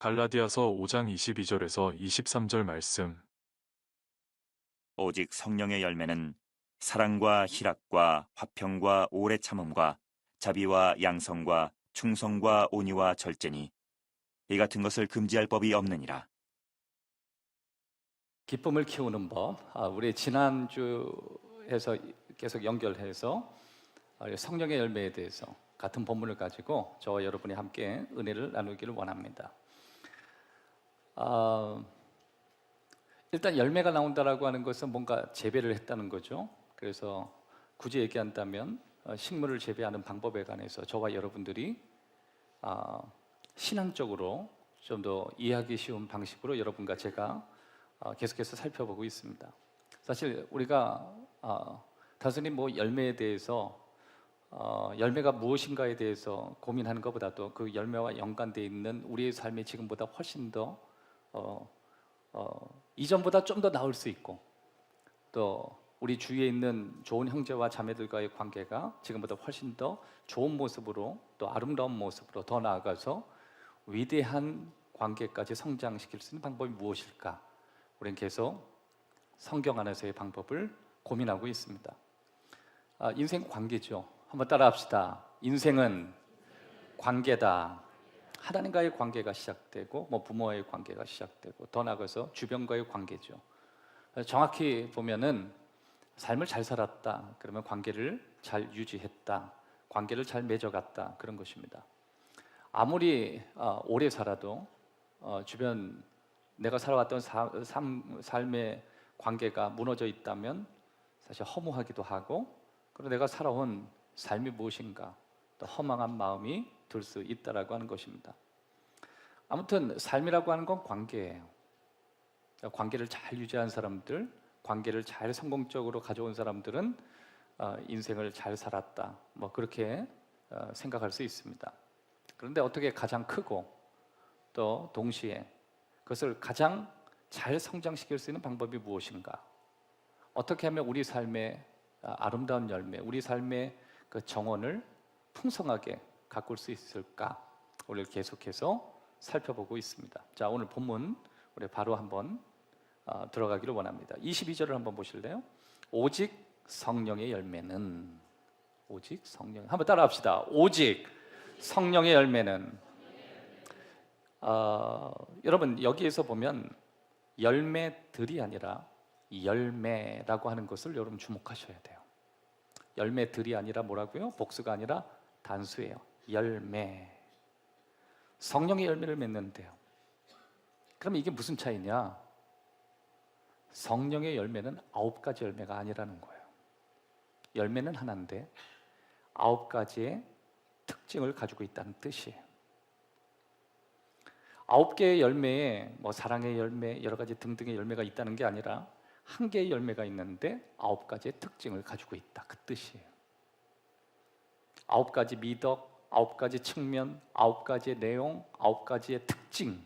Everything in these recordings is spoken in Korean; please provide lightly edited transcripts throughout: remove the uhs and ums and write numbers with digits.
갈라디아서 5장 22절에서 23절 말씀. 오직 성령의 열매는 사랑과 희락과 화평과 오래 참음과 자비와 양성과 충성과 온유와 절제니 이 같은 것을 금지할 법이 없느니라. 기쁨을 키우는 법. 우리 지난주에서 계속 연결해서 성령의 열매에 대해서 같은 본문을 가지고 저와 여러분이 함께 은혜를 나누기를 원합니다. 일단 열매가 나온다라고 하는 것은 뭔가 재배를 했다는 거죠. 그래서 굳이 얘기한다면 식물을 재배하는 방법에 관해서 저와 여러분들이 신앙적으로 좀 더 이해하기 쉬운 방식으로 여러분과 제가 계속해서 살펴보고 있습니다. 사실 우리가 단순히 열매에 대해서 열매가 무엇인가에 대해서 고민하는 것보다도 그 열매와 연관되어 있는 우리의 삶이 지금보다 훨씬 더 이전보다 좀 더 나을 수 있고, 또 우리 주위에 있는 좋은 형제와 자매들과의 관계가 지금보다 훨씬 더 좋은 모습으로, 또 아름다운 모습으로 더 나아가서 위대한 관계까지 성장시킬 수 있는 방법이 무엇일까? 우리는 계속 성경 안에서의 방법을 고민하고 있습니다. 인생 관계죠. 한번 따라합시다. 인생은 관계다. 하나님과의 관계가 시작되고, 부모와의 관계가 시작되고, 더 나아가서 주변과의 관계죠. 정확히 보면은 삶을 잘 살았다, 그러면 관계를 잘 유지했다, 관계를 잘 맺어갔다, 그런 것입니다. 아무리 오래 살아도 주변 내가 살아왔던 삶의 관계가 무너져 있다면 사실 허무하기도 하고, 그리고 내가 살아온 삶이 무엇인가 또 허망한 마음이 들 수 있다라고 하는 것입니다. 아무튼 삶이라고 하는 건 관계예요. 관계를 잘 유지한 사람들, 관계를 잘 성공적으로 가져온 사람들은 인생을 잘 살았다, 그렇게 생각할 수 있습니다. 그런데 어떻게 가장 크고 또 동시에 그것을 가장 잘 성장시킬 수 있는 방법이 무엇인가? 어떻게 하면 우리 삶의 아름다운 열매, 우리 삶의 그 정원을 풍성하게 가꿀 수 있을까? 오늘 계속해서 살펴보고 있습니다. 자, 오늘 본문 우리 바로 한번 들어가기를 원합니다. 22절을 한번 보실래요? 오직 성령의 열매는, 오직 성령, 한번 따라합시다. 오직 성령의 열매는. 여러분, 여기에서 보면 열매들이 아니라 열매라고 하는 것을 여러분 주목하셔야 돼요. 열매들이 아니라 뭐라고요? 복수가 아니라 단수예요. 열매. 성령의 열매를 맺는데요. 그럼 이게 무슨 차이냐? 성령의 열매는 9가지 열매가 아니라는 거예요. 열매는 하나인데 9가지의 특징을 가지고 있다는 뜻이에요. 9개의 열매에 사랑의 열매, 여러 가지 등등의 열매가 있다는 게 아니라 한 개의 열매가 있는데 9가지의 특징을 가지고 있다, 그 뜻이에요. 9가지 미덕, 9가지 측면, 9가지의 내용, 9가지의 특징,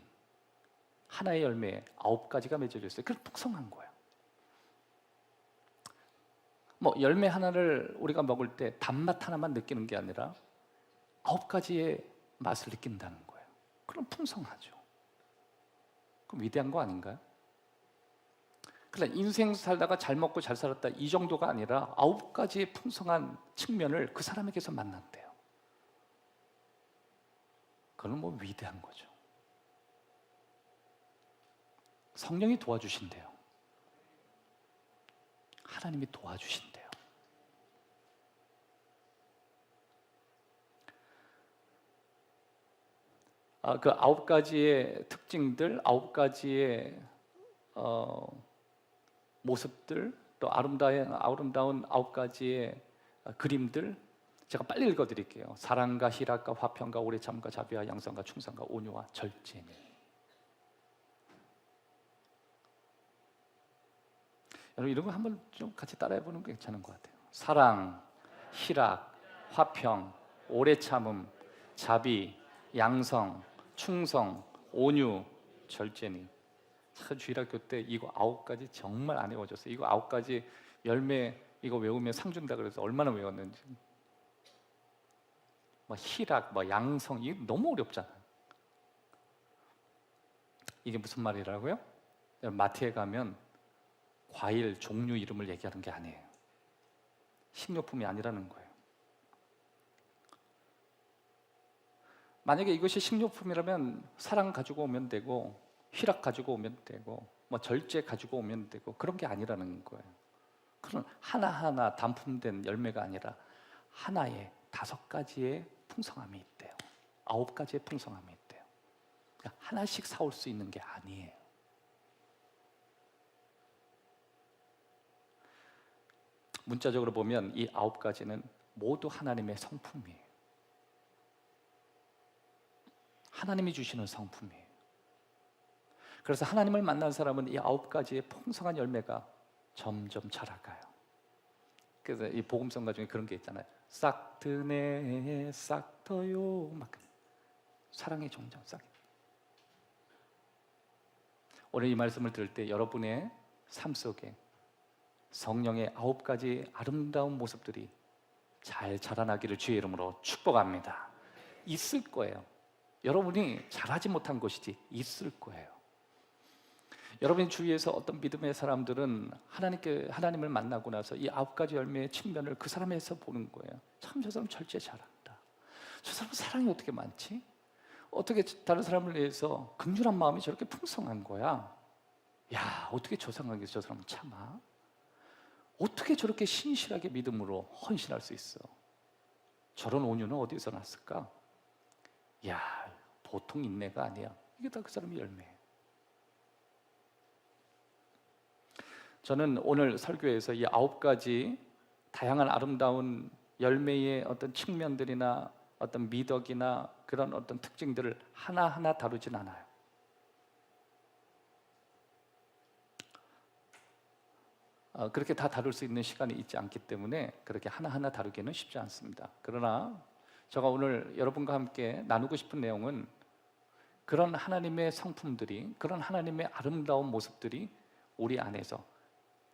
하나의 열매에 9가지가 맺어져 있어요. 그래서 풍성한 거예요. 열매 하나를 우리가 먹을 때 단맛 하나만 느끼는 게 아니라 9가지의 맛을 느낀다는 거예요. 그럼 풍성하죠. 그럼 위대한 거 아닌가요? 그러나 인생 살다가 잘 먹고 잘 살았다, 이 정도가 아니라 9가지의 풍성한 측면을 그 사람에게서 만난대요. 그건 위대한 거죠. 성령이 도와주신대요. 하나님이 도와주신대요. 그 9가지의 특징들, 9가지의 모습들, 또 아름다운 9가지의 그림들, 제가 빨리 읽어드릴게요. 사랑과 희락과 화평과 오래 참과 자비와 양성과 충성과 온유와 절제니. 여러분, 이런 거 한번 좀 같이 따라해보는 게 괜찮은 것 같아요. 사랑, 희락, 화평, 오래 참음, 자비, 양성, 충성, 온유, 절제니. 주일학교 때 이거 9가지 정말 안 외워졌어요. 이거 9가지 열매 이거 외우면 상 준다 그래서 얼마나 외웠는지. 희락, 양성, 이게 너무 어렵잖아요. 이게 무슨 말이라고요? 마트에 가면 과일 종류 이름을 얘기하는 게 아니에요. 식료품이 아니라는 거예요. 만약에 이것이 식료품이라면 사랑 가지고 오면 되고, 희락 가지고 오면 되고, 뭐 절제 가지고 오면 되고, 그런 게 아니라는 거예요. 그런 하나하나 단품된 열매가 아니라 하나에 5가지의 풍성함이 있대요. 9가지의 풍성함이 있대요. 그러니까 하나씩 사올 수 있는 게 아니에요. 문자적으로 보면 이 9가지는 모두 하나님의 성품이에요. 하나님이 주시는 성품이에요. 그래서 하나님을 만난 사람은 이 9가지의 풍성한 열매가 점점 자라가요. 그래서 이 복음성가 중에 그런 게 있잖아요. 싹 드네 싹 터요, 막 사랑의 종장 싹. 오늘 이 말씀을 들을 때 여러분의 삶 속에 성령의 9가지 아름다운 모습들이 잘 자라나기를 주의 이름으로 축복합니다. 있을 거예요. 여러분이 잘하지 못한 것이지 있을 거예요. 여러분의 주위에서 어떤 믿음의 사람들은 하나님을 만나고 나서 이 9가지 열매의 측면을 그 사람에서 보는 거예요. 참, 저 사람 절제 잘한다. 저 사람 사랑이 어떻게 많지? 어떻게 다른 사람을 위해서 긍휼한 마음이 저렇게 풍성한 거야? 야, 어떻게 저 상황에서 저 사람은 참아? 어떻게 저렇게 신실하게 믿음으로 헌신할 수 있어? 저런 온유는 어디서 났을까? 야, 보통 인내가 아니야. 이게 다 그 사람의 열매예요. 저는 오늘 설교에서 이 9가지 다양한 아름다운 열매의 어떤 측면들이나 어떤 미덕이나 그런 어떤 특징들을 하나하나 다루진 않아요. 그렇게 다 다룰 수 있는 시간이 있지 않기 때문에 그렇게 하나하나 다루기는 쉽지 않습니다. 그러나 제가 오늘 여러분과 함께 나누고 싶은 내용은 그런 하나님의 성품들이, 그런 하나님의 아름다운 모습들이 우리 안에서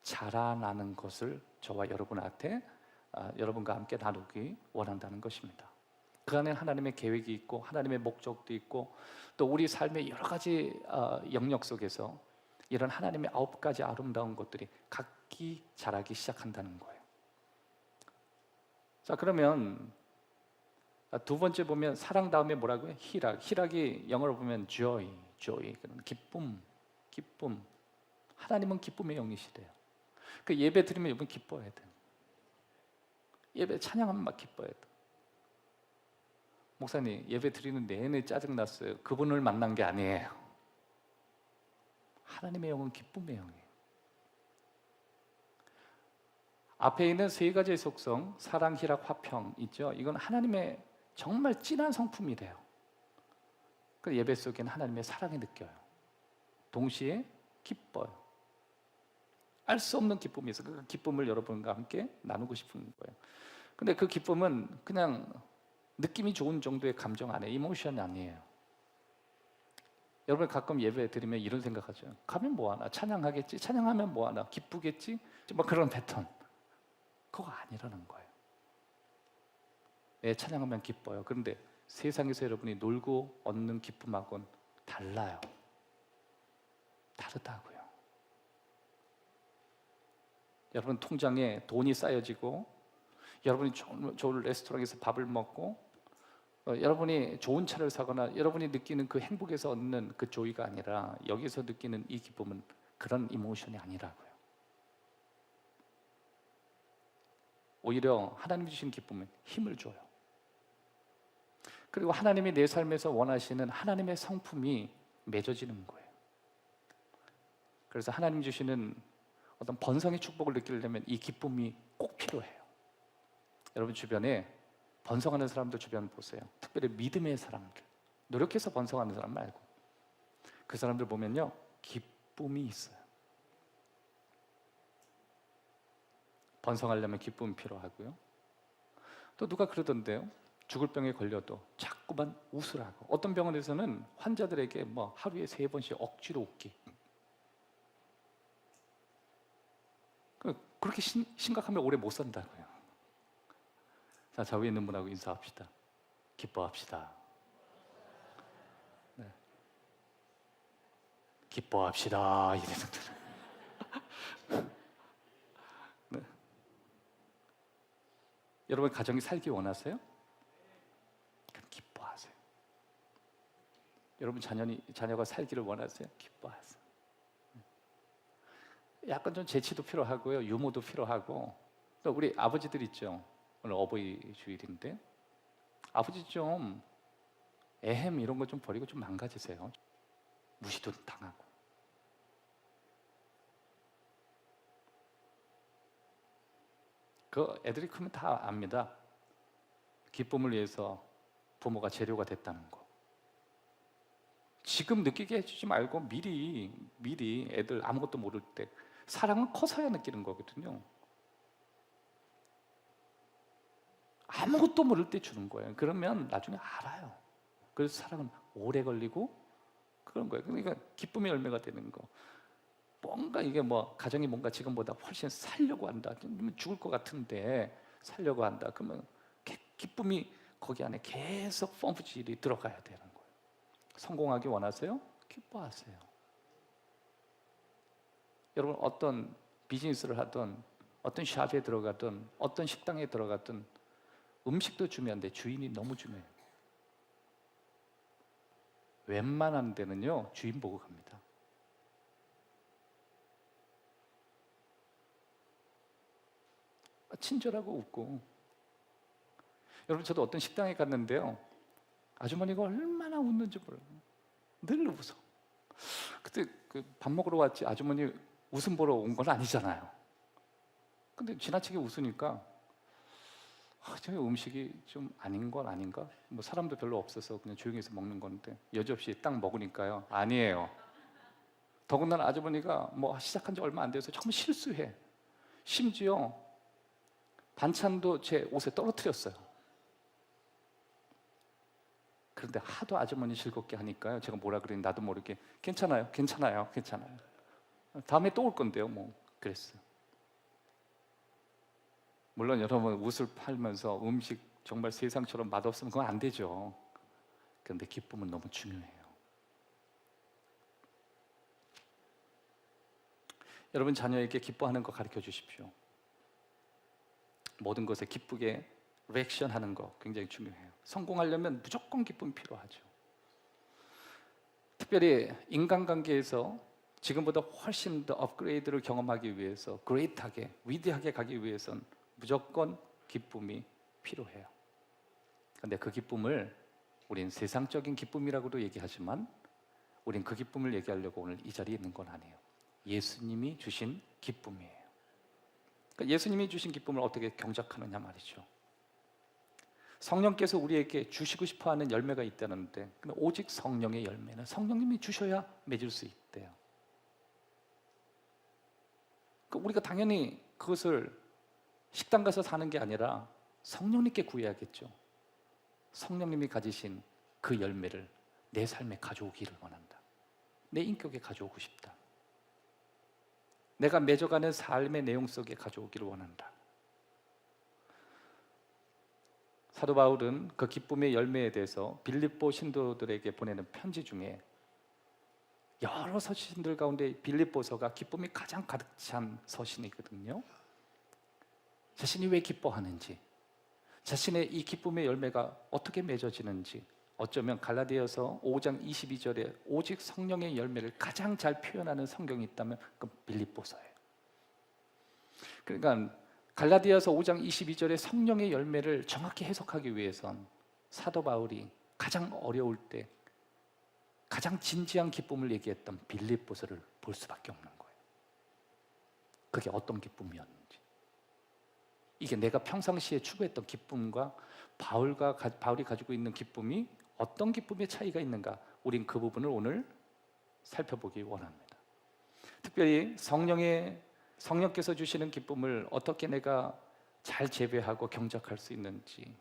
자라나는 것을 저와 여러분한테 여러분과 함께 나누기 원한다는 것입니다. 그 안에 하나님의 계획이 있고 하나님의 목적도 있고 또 우리 삶의 여러 가지 영역 속에서 이런 하나님의 9가지 아름다운 것들이 각기 자라기 시작한다는 거예요. 자, 그러면 두 번째 보면 사랑 다음에 뭐라고요? 희락. 희락이 영어로 보면 joy, 기쁨. 하나님은 기쁨의 영이시래요. 그 예배 드리면 여러분 기뻐해야 돼요. 예배 찬양하면 막 기뻐해야 돼요. 목사님, 예배 드리는 내내 짜증났어요. 그분을 만난 게 아니에요. 하나님의 영은 기쁨의 영이에요. 앞에 있는 3가지의 속성, 사랑, 희락, 화평 있죠? 이건 하나님의 정말 진한 성품이래요. 그 예배 속에는 하나님의 사랑이 느껴요. 동시에 기뻐요. 알 수 없는 기쁨이 있어요. 그 기쁨을 여러분과 함께 나누고 싶은 거예요. 근데 그 기쁨은 그냥 느낌이 좋은 정도의 감정 아니에요. 이모션이 아니에요. 여러분 가끔 예배 드리면 이런 생각하죠. 가면 뭐하나? 찬양하겠지? 찬양하면 뭐하나? 기쁘겠지? 막 그런 패턴. 그거 아니라는 거예요. 네, 찬양하면 기뻐요. 그런데 세상에서 여러분이 놀고 얻는 기쁨하고는 달라요. 다르다고요. 여러분 통장에 돈이 쌓여지고 여러분이 좋은 레스토랑에서 밥을 먹고 여러분이 좋은 차를 사거나 여러분이 느끼는 그 행복에서 얻는 그 조이가 아니라 여기서 느끼는 이 기쁨은 그런 이모션이 아니라고요. 오히려 하나님 주신 기쁨은 힘을 줘요. 그리고 하나님이 내 삶에서 원하시는 하나님의 성품이 맺어지는 거예요. 그래서 하나님 주시는 어떤 번성의 축복을 느끼려면 이 기쁨이 꼭 필요해요. 여러분 주변에 번성하는 사람들 주변 보세요. 특별히 믿음의 사람들, 노력해서 번성하는 사람 말고 그 사람들 보면요, 기쁨이 있어요. 번성하려면 기쁨이 필요하고요. 또 누가 그러던데요, 죽을 병에 걸려도 자꾸만 웃으라고. 어떤 병원에서는 환자들에게 뭐 하루에 3번씩 억지로 웃기. 그렇게 심각하면 오래 못 산다고요. 자, 저 위에 있는 분하고 인사합시다. 기뻐합시다. 네. 기뻐합시다 이래서 네. 여러분 가정이 살기 원하세요? 그럼 기뻐하세요. 여러분 자녀가 살기를 원하세요? 기뻐하세요. 약간 좀 재치도 필요하고요, 유머도 필요하고. 또 우리 아버지들 있죠. 오늘 어버이 주일인데 아버지 좀 애햄 이런 거 좀 버리고 좀 망가지세요. 무시도 당하고. 그 애들이 크면 다 압니다. 기쁨을 위해서 부모가 재료가 됐다는 거. 지금 느끼게 해주지 말고 미리 애들 아무것도 모를 때, 사랑은 커서야 느끼는 거거든요. 아무것도 모를 때 주는 거예요. 그러면 나중에 알아요. 그래서 사랑은 오래 걸리고 그런 거예요. 그러니까 기쁨의 열매가 되는 거. 뭔가 이게 뭐 가정이 뭔가 지금보다 훨씬 살려고 한다. 죽을 것 같은데 살려고 한다. 그러면 기쁨이 거기 안에 계속 펌프질이 들어가야 되는 거예요. 성공하기 원하세요? 기뻐하세요. 여러분 어떤 비즈니스를 하든 어떤 샵에 들어가든 어떤 식당에 들어가든 음식도 중요한데 주인이 너무 중요해요. 웬만한 데는요 주인 보고 갑니다. 친절하고 웃고. 여러분 저도 어떤 식당에 갔는데요, 아주머니가 얼마나 웃는지 몰라요. 늘 웃어. 그때 밥 먹으러 왔지 아주머니 웃음 보러 온 건 아니잖아요. 근데 지나치게 웃으니까 저희 음식이 좀 아닌 건 아닌가? 뭐 사람도 별로 없어서 그냥 조용히 해서 먹는 건데 여지없이 딱 먹으니까요, 아니에요. 더군다나 아주머니가 뭐 시작한 지 얼마 안 돼서 정말 실수해. 심지어 반찬도 제 옷에 떨어뜨렸어요. 그런데 하도 아주머니 즐겁게 하니까요, 제가 뭐라 그랬는지 나도 모르게 괜찮아요. 다음에 또 올 건데요, 뭐 그랬어요. 물론 여러분 웃을 팔면서 음식 정말 세상처럼 맛없으면 그건 안 되죠. 그런데 기쁨은 너무 중요해요. 여러분 자녀에게 기뻐하는 거 가르쳐 주십시오. 모든 것에 기쁘게 리액션하는 거 굉장히 중요해요. 성공하려면 무조건 기쁨이 필요하죠. 특별히 인간관계에서 지금보다 훨씬 더 업그레이드를 경험하기 위해서, 그레이트하게, 위대하게 가기 위해선 무조건 기쁨이 필요해요. 그런데 그 기쁨을 우린 세상적인 기쁨이라고도 얘기하지만 우린 그 기쁨을 얘기하려고 오늘 이 자리에 있는 건 아니에요. 예수님이 주신 기쁨이에요. 그러니까 예수님이 주신 기쁨을 어떻게 경작하느냐 말이죠. 성령께서 우리에게 주시고 싶어하는 열매가 있다는데, 근데 오직 성령의 열매는 성령님이 주셔야 맺을 수 있대요. 그러니까 우리가 당연히 그것을 식당 가서 사는 게 아니라 성령님께 구해야겠죠. 성령님이 가지신 그 열매를 내 삶에 가져오기를 원한다. 내 인격에 가져오고 싶다. 내가 맺어가는 삶의 내용 속에 가져오기를 원한다. 사도 바울은 그 기쁨의 열매에 대해서 빌립보 신도들에게 보내는 편지 중에 여러 서신들 가운데 빌립보서가 기쁨이 가장 가득 찬 서신이거든요. 자신이 왜 기뻐하는지, 자신의 이 기쁨의 열매가 어떻게 맺어지는지, 어쩌면 갈라디아서 5장 22절에 오직 성령의 열매를 가장 잘 표현하는 성경이 있다면 그 빌립보서예요. 그러니까 갈라디아서 5장 22절의 성령의 열매를 정확히 해석하기 위해선 사도 바울이 가장 어려울 때 가장 진지한 기쁨을 얘기했던 빌립보서를 볼 수밖에 없는 거예요. 그게 어떤 기쁨이었는지, 이게 내가 평상시에 추구했던 기쁨과 바울이 가지고 있는 기쁨이 어떤 기쁨의 차이가 있는가, 우린 그 부분을 오늘 살펴보기 원합니다. 특별히 성령께서 주시는 기쁨을 어떻게 내가 잘 재배하고 경작할 수 있는지,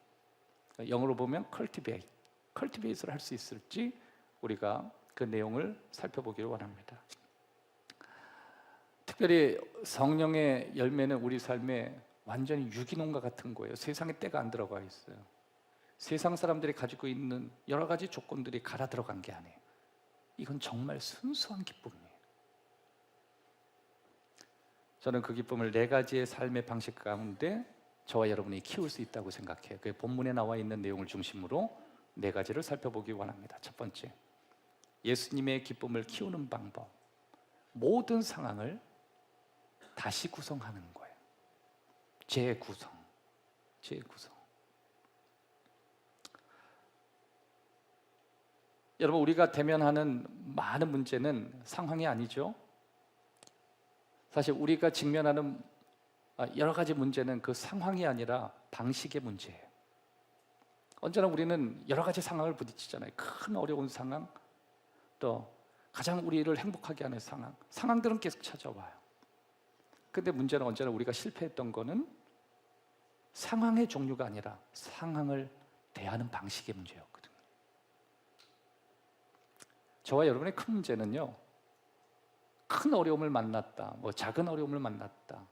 영어로 보면 cultivate를 할 수 있을지 우리가 그 내용을 살펴보기를 원합니다. 특별히 성령의 열매는 우리 삶에 완전히 유기농과 같은 거예요. 세상에 때가 안 들어가 있어요. 세상 사람들이 가지고 있는 여러 가지 조건들이 갈아 들어간 게 아니에요. 이건 정말 순수한 기쁨이에요. 저는 그 기쁨을 네 가지의 삶의 방식 가운데 저와 여러분이 키울 수 있다고 생각해요. 그 본문에 나와 있는 내용을 중심으로 네 가지를 살펴보기 원합니다. 첫 번째, 예수님의 기쁨을 키우는 방법. 모든 상황을 다시 구성하는 거예요. 재구성. 여러분, 우리가 대면하는 많은 문제는 상황이 아니죠. 사실 우리가 직면하는 여러 가지 문제는 그 상황이 아니라 방식의 문제예요. 언제나 우리는 여러 가지 상황을 부딪히잖아요. 큰 어려운 상황, 또 가장 우리를 행복하게 하는 상황들은 계속 찾아와요. 근데 문제는 언제나 우리가 실패했던 거는 상황의 종류가 아니라 상황을 대하는 방식의 문제였거든요. 저와 여러분의 큰 문제는요, 큰 어려움을 만났다, 작은 어려움을 만났다,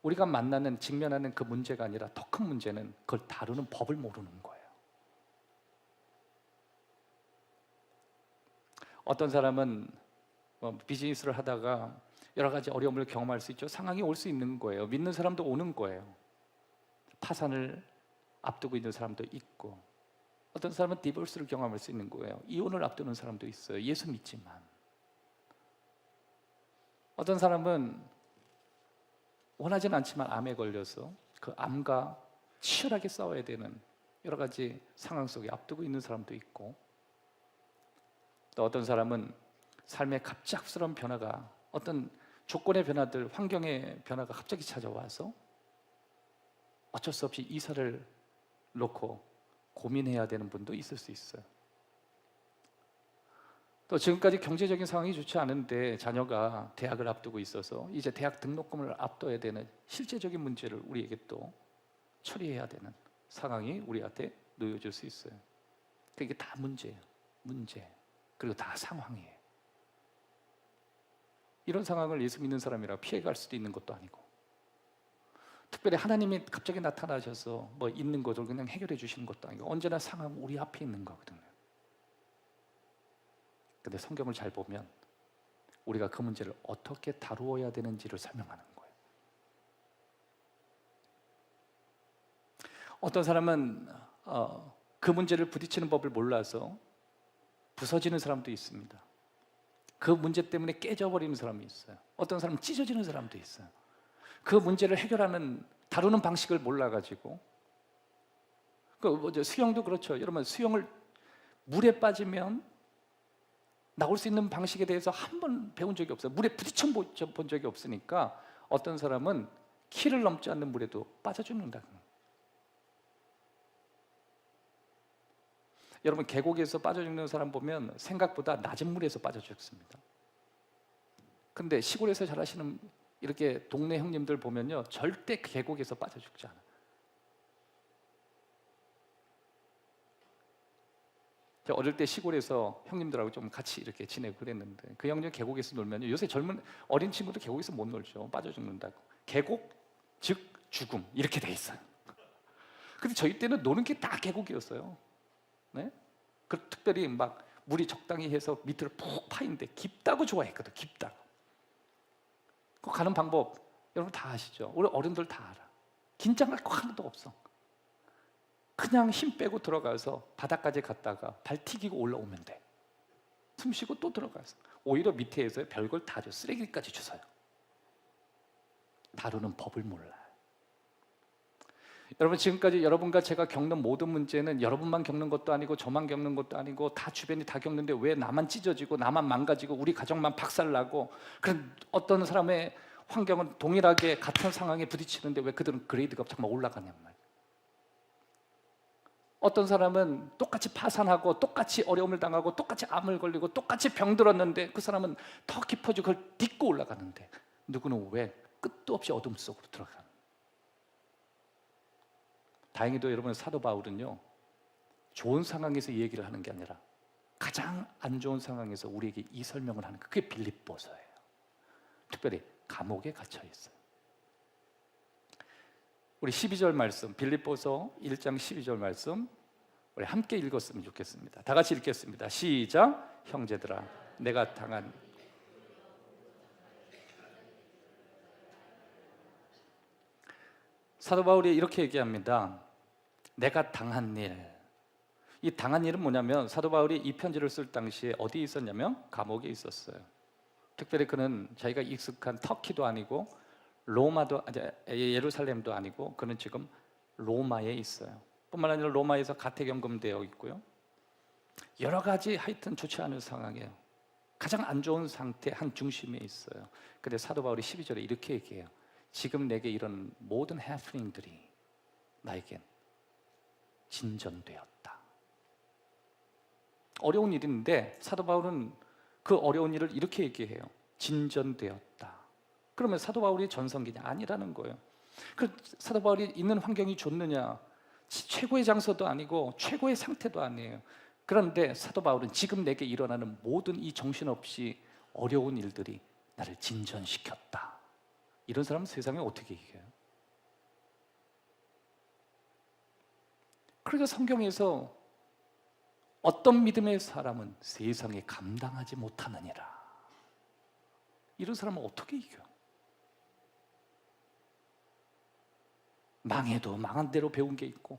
우리가 만나는, 직면하는 그 문제가 아니라 더 큰 문제는 그걸 다루는 법을 모르는 거예요. 어떤 사람은 비즈니스를 하다가 여러 가지 어려움을 경험할 수 있죠. 상황이 올 수 있는 거예요. 믿는 사람도 오는 거예요. 파산을 앞두고 있는 사람도 있고, 어떤 사람은 디보스를 경험할 수 있는 거예요. 이혼을 앞두는 사람도 있어요. 예수 믿지만. 어떤 사람은 원하지는 않지만 암에 걸려서 그 암과 치열하게 싸워야 되는 여러 가지 상황 속에 앞두고 있는 사람도 있고, 또 어떤 사람은 삶의 갑작스러운 변화가, 어떤 조건의 변화들, 환경의 변화가 갑자기 찾아와서 어쩔 수 없이 이사를 놓고 고민해야 되는 분도 있을 수 있어요. 또 지금까지 경제적인 상황이 좋지 않은데 자녀가 대학을 앞두고 있어서 이제 대학 등록금을 앞둬야 되는 실제적인 문제를 우리에게 또 처리해야 되는 상황이 우리한테 놓여질 수 있어요. 이게 다 문제예요. 문제. 그리고 다 상황이에요. 이런 상황을 예수 믿는 사람이라 피해갈 수도 있는 것도 아니고, 특별히 하나님이 갑자기 나타나셔서 있는 것을 그냥 해결해 주시는 것도 아니고, 언제나 상황 우리 앞에 있는 거거든요. 근데 성경을 잘 보면 우리가 그 문제를 어떻게 다루어야 되는지를 설명하는 거예요. 어떤 사람은 그 문제를 부딪히는 법을 몰라서 부서지는 사람도 있습니다. 그 문제 때문에 깨져버리는 사람이 있어요. 어떤 사람은 찢어지는 사람도 있어요. 그 문제를 해결하는, 다루는 방식을 몰라가지고. 수영도 그렇죠. 여러분, 수영을 물에 빠지면 나올 수 있는 방식에 대해서 한 번 배운 적이 없어요. 물에 부딪혀 본 적이 없으니까 어떤 사람은 키를 넘지 않는 물에도 빠져 죽는다. 여러분, 계곡에서 빠져 죽는 사람 보면 생각보다 낮은 물에서 빠져 죽습니다. 근데 시골에서 잘하시는 이렇게 동네 형님들 보면요, 절대 계곡에서 빠져 죽지 않아요. 제가 어릴 때 시골에서 형님들하고 좀 같이 이렇게 지내고 그랬는데, 그 형님 계곡에서 놀면요, 요새 젊은 어린 친구들 계곡에서 못 놀죠. 빠져 죽는다고. 계곡 즉 죽음 이렇게 돼 있어요. 근데 저희 때는 노는 게 다 계곡이었어요. 네? 특별히 물이 적당히 해서 밑으로 푹 파인데 깊다고 좋아했거든. 깊다고. 그 가는 방법 여러분 다 아시죠? 우리 어른들 다 알아. 긴장할 거 하나도 없어. 그냥 힘 빼고 들어가서 바닥까지 갔다가 발 튀기고 올라오면 돼. 숨 쉬고 또 들어가서. 오히려 밑에서 별걸 다 줘. 쓰레기까지 주워요. 다루는 법을 몰라요. 여러분, 지금까지 여러분과 제가 겪는 모든 문제는 여러분만 겪는 것도 아니고 저만 겪는 것도 아니고 다 주변이 다 겪는데, 왜 나만 찢어지고 나만 망가지고 우리 가정만 박살나고, 그런 어떤 사람의 환경은 동일하게 같은 상황에 부딪히는데 왜 그들은 그레이드가 정말 올라가냔 말이에요. 어떤 사람은 똑같이 파산하고 똑같이 어려움을 당하고 똑같이 암을 걸리고 똑같이 병들었는데 그 사람은 더 깊어지고 그걸 딛고 올라가는데, 누구는 왜 끝도 없이 어둠 속으로 들어가는. 다행히도 여러분, 사도 바울은요, 좋은 상황에서 이 얘기를 하는 게 아니라 가장 안 좋은 상황에서 우리에게 이 설명을 하는 거예요. 그게 빌립보서예요. 특별히 감옥에 갇혀 있어요. 우리 12절 말씀, 빌립보서 1장 12절 말씀 우리 함께 읽었으면 좋겠습니다. 다 같이 읽겠습니다. 시작. 형제들아, 내가 당한 사도 바울이 이렇게 얘기합니다. 내가 당한 일. 이 당한 일은 뭐냐면 사도 바울이 이 편지를 쓸 당시에 어디에 있었냐면 감옥에 있었어요. 특별히 그는 자기가 익숙한 터키도 아니고 로마도 예루살렘도 아니고 그는 지금 로마에 있어요. 뿐만 아니라 로마에서 가택연금되어 있고요. 여러 가지 하여튼 좋지 않은 상황이에요. 가장 안 좋은 상태 한 중심에 있어요. 근데 사도 바울이 12절에 이렇게 얘기해요. 지금 내게 이런 모든 해프닝들이 나에겐 진전되었다. 어려운 일인데 사도 바울은 그 어려운 일을 이렇게 얘기해요. 진전되었다. 그러면 사도 바울이 전성기냐? 아니라는 거예요. 그 사도 바울이 있는 환경이 좋느냐? 최고의 장소도 아니고 최고의 상태도 아니에요. 그런데 사도 바울은 지금 내게 일어나는 모든 이 정신없이 어려운 일들이 나를 진전시켰다. 이런 사람은 세상에 어떻게 이겨요? 그러니까 성경에서 어떤 믿음의 사람은 세상에 감당하지 못하느니라. 이런 사람은 어떻게 이겨? 망해도 망한 대로 배운 게 있고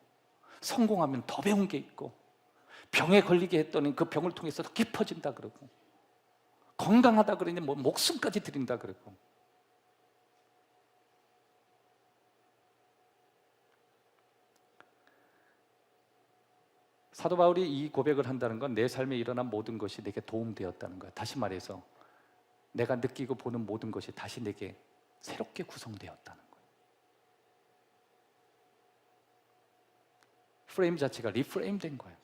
성공하면 더 배운 게 있고 병에 걸리게 했더니 그 병을 통해서 더 깊어진다 그러고 건강하다 그러니 뭐 목숨까지 드린다 그러고 사도 바울이 이 고백을 한다는 건 내 삶에 일어난 모든 것이 내게 도움되었다는 거야. 다시 말해서 내가 느끼고 보는 모든 것이 다시 내게 새롭게 구성되었다는 거야. 프레임 자체가 리프레임 된 거예요.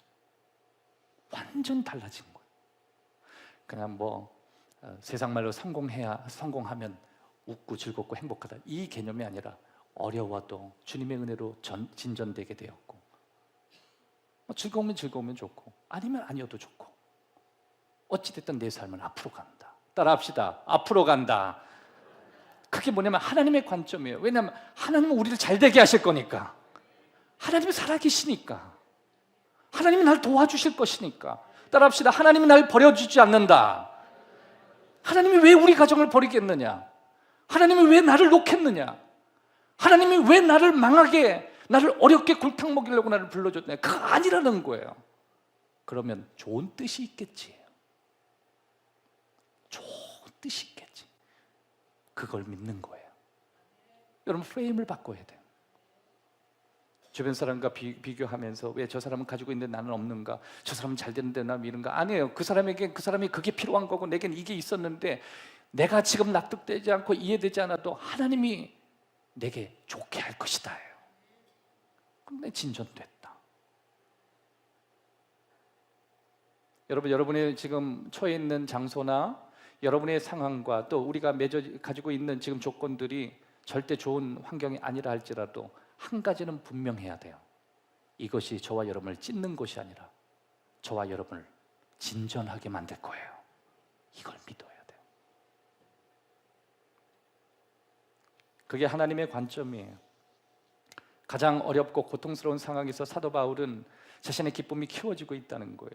완전 달라진 거예요. 그냥 세상 말로 성공하면 웃고 즐겁고 행복하다 이 개념이 아니라 어려워도 주님의 은혜로 진전되게 되었고 즐거우면 즐거우면 좋고 아니면 아니어도 좋고 어찌됐든 내 삶은 앞으로 간다. 따라합시다. 앞으로 간다. 그게 뭐냐면 하나님의 관점이에요. 왜냐하면 하나님은 우리를 잘 되게 하실 거니까. 하나님이 살아계시니까. 하나님이 날 도와주실 것이니까. 따라합시다. 하나님이 날 버려주지 않는다. 하나님이 왜 우리 가정을 버리겠느냐? 하나님이 왜 나를 놓겠느냐? 하나님이 왜 나를 망하게 나를 어렵게 골탕 먹이려고 나를 불러줬냐? 그거 아니라는 거예요. 그러면 좋은 뜻이 있겠지. 좋은 뜻이 있겠지. 그걸 믿는 거예요. 여러분 프레임을 바꿔야 돼요. 주변 사람과 비교하면서 왜 저 사람은 가지고 있는데 나는 없는가? 저 사람은 잘 되는데 나는 이런가? 아니에요. 그 사람이 그게 필요한 거고 내겐 이게 있었는데 내가 지금 납득되지 않고 이해되지 않아도 하나님이 내게 좋게 할 것이다. 근데 진전됐다. 여러분의 지금 처해 있는 장소나 여러분의 상황과 또 우리가 가지고 있는 지금 조건들이 절대 좋은 환경이 아니라 할지라도 한 가지는 분명해야 돼요. 이것이 저와 여러분을 찢는 것이 아니라 저와 여러분을 진전하게 만들 거예요. 이걸 믿어야 돼요. 그게 하나님의 관점이에요. 가장 어렵고 고통스러운 상황에서 사도 바울은 자신의 기쁨이 키워지고 있다는 거예요.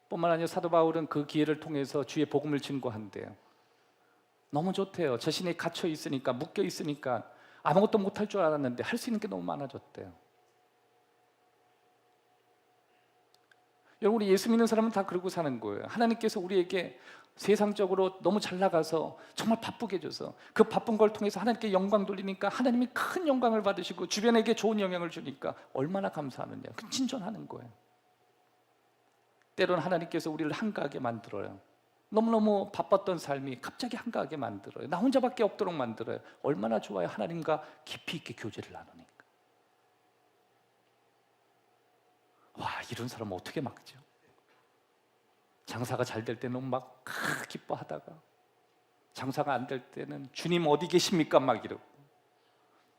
뿐만 아니라 사도 바울은 그 기회를 통해서 주의 복음을 증거한대요. 너무 좋대요. 자신이 갇혀 있으니까, 묶여 있으니까 아무것도 못할 줄 알았는데 할 수 있는 게 너무 많아졌대요. 여러분, 우리 예수 믿는 사람은 다 그러고 사는 거예요. 하나님께서 우리에게 세상적으로 너무 잘 나가서 정말 바쁘게 해줘서 그 바쁜 걸 통해서 하나님께 영광 돌리니까 하나님이 큰 영광을 받으시고 주변에게 좋은 영향을 주니까 얼마나 감사하느냐. 그 진전하는 거예요. 때로는 하나님께서 우리를 한가하게 만들어요. 너무너무 바빴던 삶이 갑자기 한가하게 만들어요. 나 혼자밖에 없도록 만들어요. 얼마나 좋아요. 하나님과 깊이 있게 교제를 나누니까. 와, 이런 사람은 어떻게 막죠? 장사가 잘 될 때는 막 기뻐하다가 장사가 안 될 때는 주님 어디 계십니까? 막 이러고.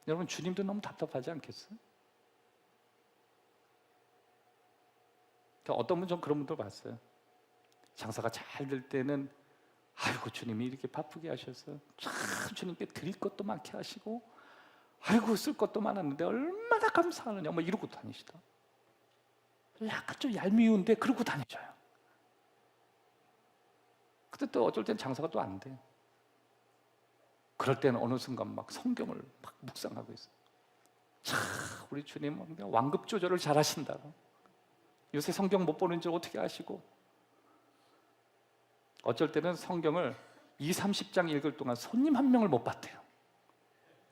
여러분, 주님도 너무 답답하지 않겠어요? 어떤 분 좀 그런 분들 봤어요. 장사가 잘 될 때는 아이고 주님이 이렇게 바쁘게 하셔서 참 주님께 드릴 것도 많게 하시고 아이고 쓸 것도 많았는데 얼마나 감사하느냐 뭐 이러고 다니시다. 약간 좀 얄미운데 그러고 다니셔요. 근데 또 어쩔 땐 장사가 또 안 돼. 그럴 때는 어느 순간 막 성경을 막 묵상하고 있어요. 참, 우리 주님은 완급 조절을 잘 하신다고. 요새 성경 못 보는 줄 어떻게 아시고, 어쩔 때는 성경을 20-30장 읽을 동안 손님 한 명을 못 봤대요.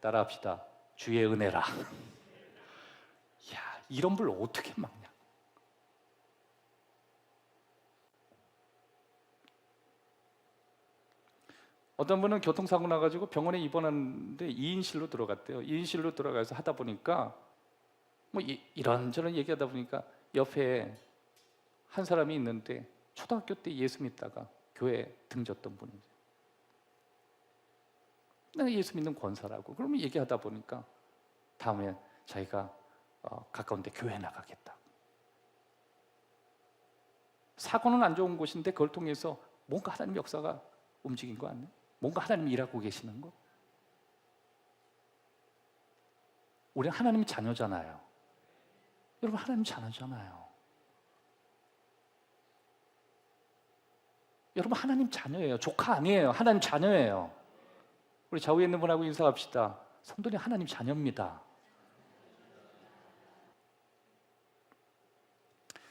따라합시다. 주의 은혜라. 야, 이런 불 어떻게 막냐. 어떤 분은 교통사고 나가지고 병원에 입원하는데 2인실로 들어갔대요. 2인실로 들어가서 하다 보니까 뭐 이런저런 얘기하다 보니까 옆에 한 사람이 있는데 초등학교 때 예수 믿다가 교회 등졌던 분이죠. 내가 예수 믿는 권사라고. 그러면 얘기하다 보니까 다음에 자기가 가까운데 교회 나가겠다. 사고는 안 좋은 곳인데 그걸 통해서 뭔가 하나님 역사가 움직인 거 아니에요? 뭔가 하나님이 일하고 계시는 거? 우리는 하나님 자녀잖아요. 여러분, 하나님 자녀잖아요. 여러분, 하나님 자녀예요. 조카 아니에요. 하나님 자녀예요. 우리 좌우에 있는 분하고 인사합시다. 성도님, 하나님 자녀입니다.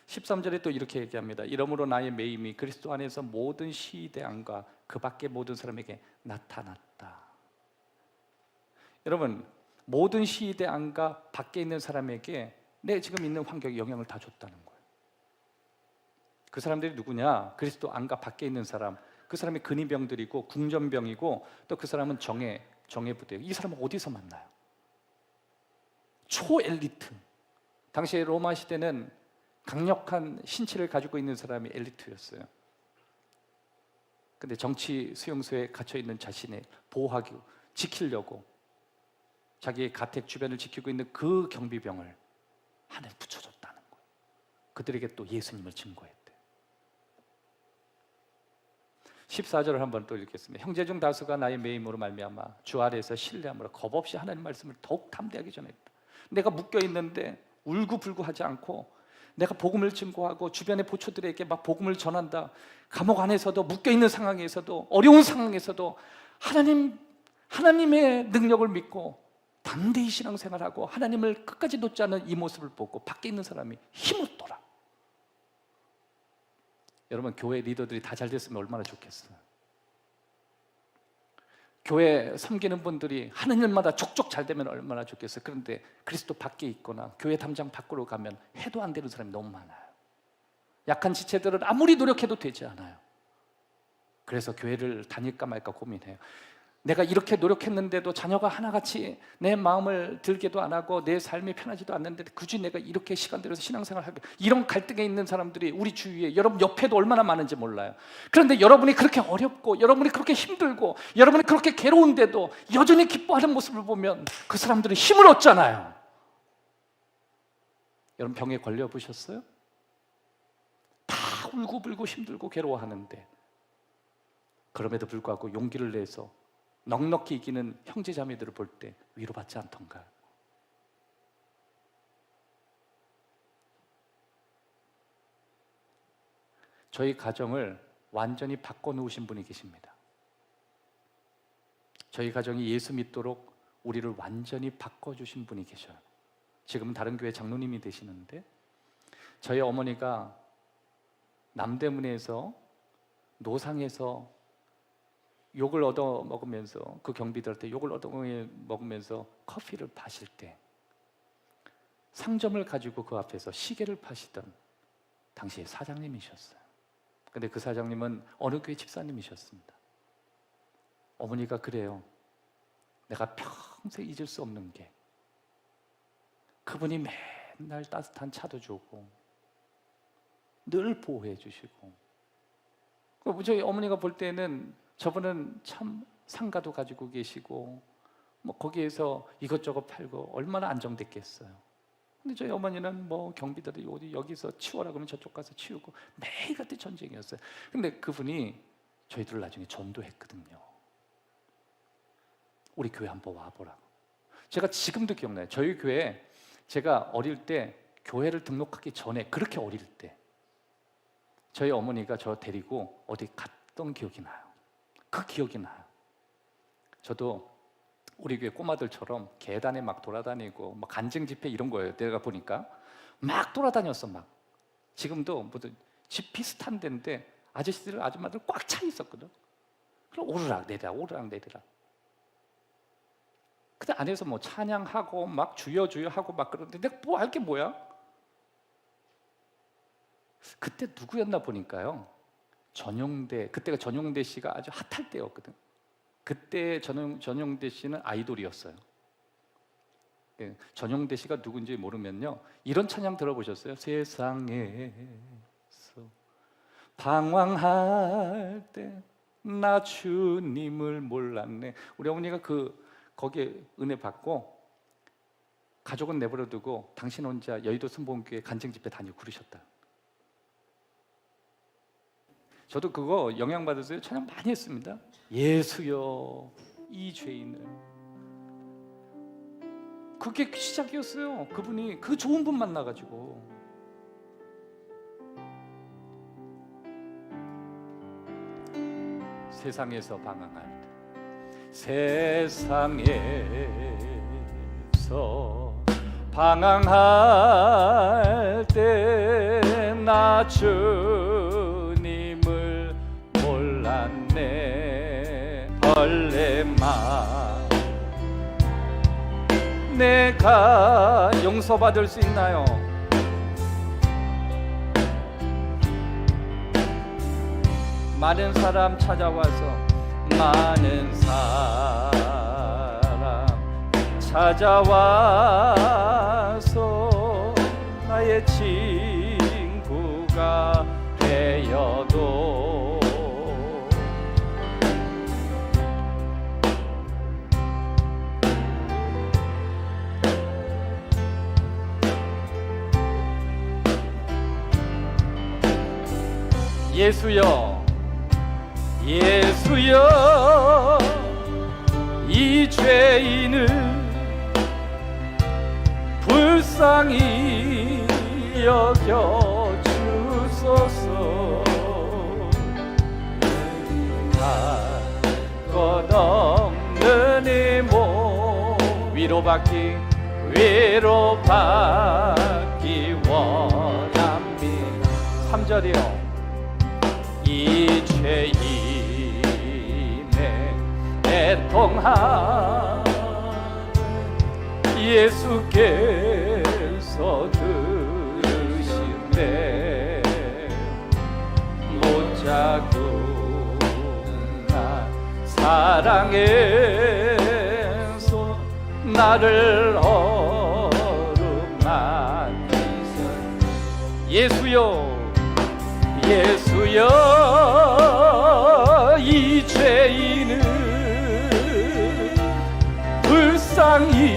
13절에 또 이렇게 얘기합니다. 이러므로 나의 매임이 그리스도 안에서 모든 시대안과 그 밖의 모든 사람에게 나타났다. 여러분, 모든 시대안과 밖에 있는 사람에게 내 지금 있는 환경에 영향을 다 줬다는 거예요. 그 사람들이 누구냐? 그리스도 안과 밖에 있는 사람. 그 사람이 근위병들이고 궁전병이고 또 그 사람은 정예부대예요. 이 사람은 어디서 만나요? 초엘리트. 당시에 로마 시대는 강력한 신체를 가지고 있는 사람이 엘리트였어요. 근데 정치 수용소에 갇혀 있는 자신을 보호하기, 지키려고 자기의 가택 주변을 지키고 있는 그 경비병을 하나님 붙여줬다는 거예요. 그들에게 또 예수님을 증거했대요. 14절을 한번 또 읽겠습니다. 형제 중 다수가 나의 매임으로 말미암아 주 아래에서 신뢰함으로 겁없이 하나님 말씀을 더욱 담대하게 전했다. 내가 묶여 있는데 울고불고하지 않고 내가 복음을 증거하고 주변의 보초들에게 막 복음을 전한다. 감옥 안에서도 묶여 있는 상황에서도 어려운 상황에서도 하나님의 능력을 믿고 담대히 신앙생활하고 하나님을 끝까지 놓지 않는 이 모습을 보고 밖에 있는 사람이 힘을 돋아. 여러분, 교회 리더들이 다 잘 됐으면 얼마나 좋겠어요. 교회 섬기는 분들이 하는 일마다 족족 잘 되면 얼마나 좋겠어요. 그런데 그리스도 밖에 있거나 교회 담장 밖으로 가면 해도 안 되는 사람이 너무 많아요. 약한 지체들은 아무리 노력해도 되지 않아요. 그래서 교회를 다닐까 말까 고민해요. 내가 이렇게 노력했는데도 자녀가 하나같이 내 마음을 들게도 안 하고 내 삶이 편하지도 않는데 굳이 내가 이렇게 시간 들여서 신앙생활을 하게, 이런 갈등에 있는 사람들이 우리 주위에, 여러분 옆에도 얼마나 많은지 몰라요. 그런데 여러분이 그렇게 어렵고 여러분이 그렇게 힘들고 여러분이 그렇게 괴로운데도 여전히 기뻐하는 모습을 보면 그 사람들은 힘을 얻잖아요. 여러분, 병에 걸려 보셨어요? 다 울고불고 힘들고 괴로워하는데 그럼에도 불구하고 용기를 내서 넉넉히 이기는 형제 자매들을 볼 때 위로받지 않던가요? 저희 가정을 완전히 바꿔놓으신 분이 계십니다. 저희 가정이 예수 믿도록 우리를 완전히 바꿔주신 분이 계셔요. 지금은 다른 교회 장로님이 되시는데 저희 어머니가 남대문에서 노상에서 욕을 얻어 먹으면서, 그 경비들한테 욕을 얻어 먹으면서 커피를 파실 때 상점을 가지고 그 앞에서 시계를 파시던 당시에 사장님이셨어요. 근데 그 사장님은 어느 교회 집사님이셨습니다. 어머니가 그래요. 내가 평생 잊을 수 없는 게 그분이 맨날 따뜻한 차도 주고 늘 보호해 주시고, 저희 어머니가 볼 때는 저분은 참 상가도 가지고 계시고 뭐 거기에서 이것저것 팔고 얼마나 안정됐겠어요. 근데 저희 어머니는 뭐 경비들이 여기서 치워라 그러면 저쪽 가서 치우고 매일같이 전쟁이었어요. 근데 그분이 저희들을 나중에 전도했거든요. 우리 교회 한번 와보라고. 제가 지금도 기억나요. 저희 교회, 제가 어릴 때 교회를 등록하기 전에, 그렇게 어릴 때 저희 어머니가 저 데리고 어디 갔던 기억이 나요. 그 기억이 나요. 저도 우리 교회 꼬마들처럼 계단에 막 돌아다니고 막 간증 집회 이런 거예요. 내가 보니까 막 돌아다녔어. 막 지금도 무슨 집 비슷한 데인데 아저씨들 아줌마들 꽉 차 있었거든. 그럼 오르락 내리락 오르락 내리락. 근데 안에서 뭐 찬양하고 막 주여 주여 하고 막 그러는데 내가 뭐 할 게 뭐야? 그때 누구였나 보니까요, 전용대, 그때가 전용대 씨가 아주 핫할 때였거든. 그때 전용대 씨는 아이돌이었어요. 예, 전용대 씨가 누군지 모르면요, 이런 찬양 들어보셨어요? 세상에서 방황할 때 나 주님을 몰랐네. 우리 어머니가 거기에 은혜 받고 가족은 내버려 두고 당신 혼자 여의도 순복음교회 간증 집회 다니고 그러셨다. 저도 그거 영향받아서 찬양 많이 했습니다. 예수여 이 죄인을. 그게 시작이었어요. 그분이 그 좋은 분 만나가지고. 세상에서 방황할 때, 세상에서 방황할 때 나 주님을 몰랐네. 벌레만 내가 용서받을 수 있나요? 많은 사람 찾아와서, 많은 사람 찾아와서 나의 친구가 되어도 예수여 예수여 이 죄인을 불쌍히 여겨 주소서. 할 것 없는 이 몸 위로받기 원합니다. 3절이요. 이 죄인의 애통함 예수께서 들으시네. 못자꾸나 사랑해서 나를 어루만지사. 예수여 예수여 이 죄인을 불쌍히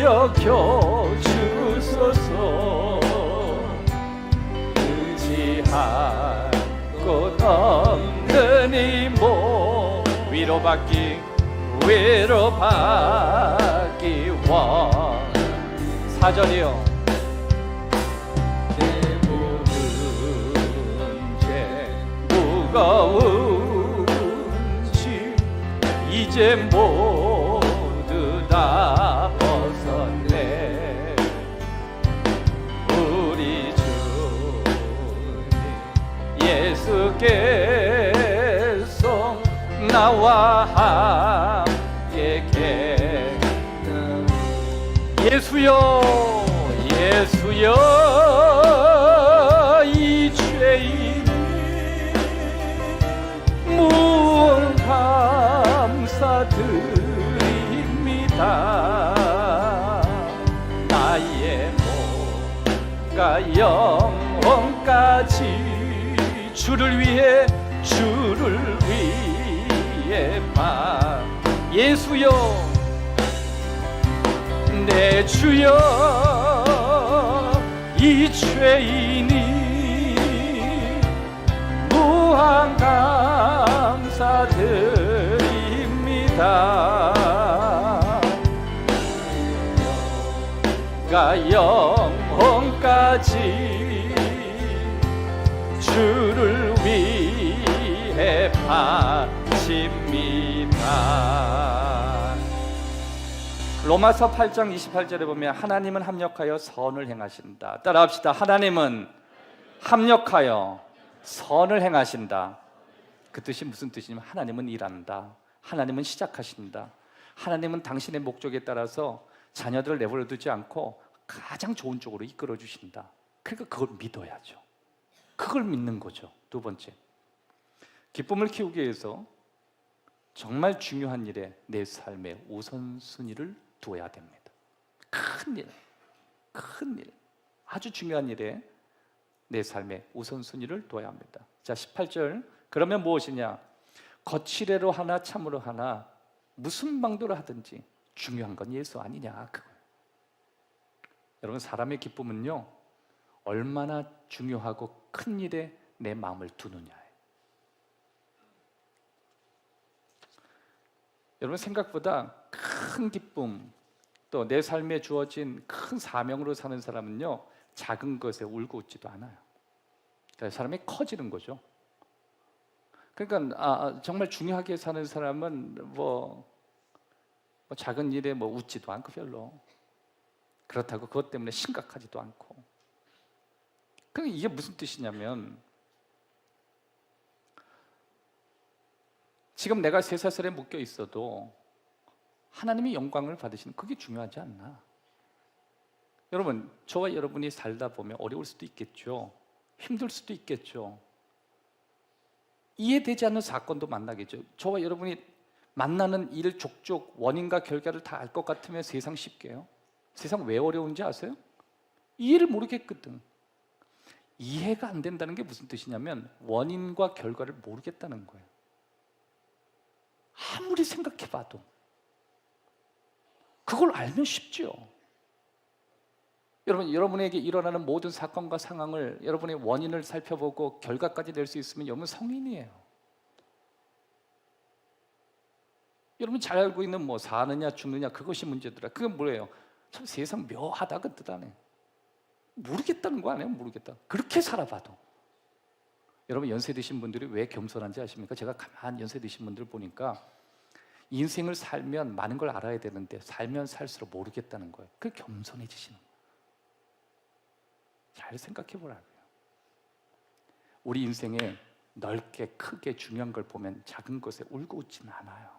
여겨 주소서. 의지할 곳 없는 이 몸 위로받기 원. 4절이요. 무거운 짐 이제 모두 다 벗었네. 우리 주님 예수께서 나와 함께 계시는. 예수여 예수여 이 죄인 무언 감사드립니다. 나의 몸과 영혼까지 주를 위해 예수여 내 주여 이 죄인이 무한 감사드립니다. 영혼까지 주를 위해 바칩니다. 로마서 8장 28절에 보면 하나님은 합력하여 선을 행하신다. 따라합시다. 하나님은 합력하여 선을 행하신다. 그 뜻이 무슨 뜻이냐면 하나님은 일한다. 하나님은 시작하신다. 하나님은 당신의 목적에 따라서 자녀들을 내버려 두지 않고 가장 좋은 쪽으로 이끌어 주신다. 그러니까 그걸 믿어야죠. 그걸 믿는 거죠. 두 번째, 기쁨을 키우기 위해서 정말 중요한 일에 내 삶의 우선순위를 두어야 됩니다. 큰 일, 아주 중요한 일에 내 삶의 우선순위를 두어야 합니다. 자, 18절. 그러면 무엇이냐? 거칠애로 하나 참으로 하나 무슨 방도로 하든지 중요한 건 예수 아니냐, 그거예요. 여러분, 사람의 기쁨은요, 얼마나 중요하고 큰 일에 내 마음을 두느냐예요. 여러분, 생각보다 큰 기쁨, 또 내 삶에 주어진 큰 사명으로 사는 사람은요, 작은 것에 울고 웃지도 않아요. 그러니까 사람이 커지는 거죠. 그러니까 정말 중요하게 사는 사람은 뭐 작은 일에 웃지도 않고 별로, 그렇다고 그것 때문에 심각하지도 않고. 그러니까 이게 무슨 뜻이냐면, 지금 내가 쇠사슬에 묶여 있어도 하나님이 영광을 받으시는, 그게 중요하지 않나? 여러분, 저와 여러분이 살다 보면 어려울 수도 있겠죠. 힘들 수도 있겠죠. 이해되지 않는 사건도 만나겠죠. 저와 여러분이 만나는 일 족족 원인과 결과를 다 알 것 같으면 세상 쉽게요. 세상 왜 어려운지 아세요? 이해를 모르겠거든. 이해가 안 된다는 게 무슨 뜻이냐면 원인과 결과를 모르겠다는 거예요. 아무리 생각해봐도 그걸 알면 쉽죠. 여러분, 여러분에게 일어나는 모든 사건과 상황을 여러분의 원인을 살펴보고 결과까지 낼 수 있으면 여러분 성인이에요. 여러분 잘 알고 있는 사느냐 죽느냐 그것이 문제더라. 그건 뭐예요? 참 세상 묘하다 그 뜻 안에. 모르겠다는 거 아니에요? 모르겠다. 그렇게 살아봐도. 여러분, 연세 드신 분들이 왜 겸손한지 아십니까? 제가 가만히 연세 드신 분들 보니까 인생을 살면 많은 걸 알아야 되는데 살면 살수록 모르겠다는 거예요. 그게 겸손해지시는 거예요. 잘 생각해 보라고요. 우리 인생에 넓게 크게 중요한 걸 보면 작은 것에 울고 웃지는 않아요.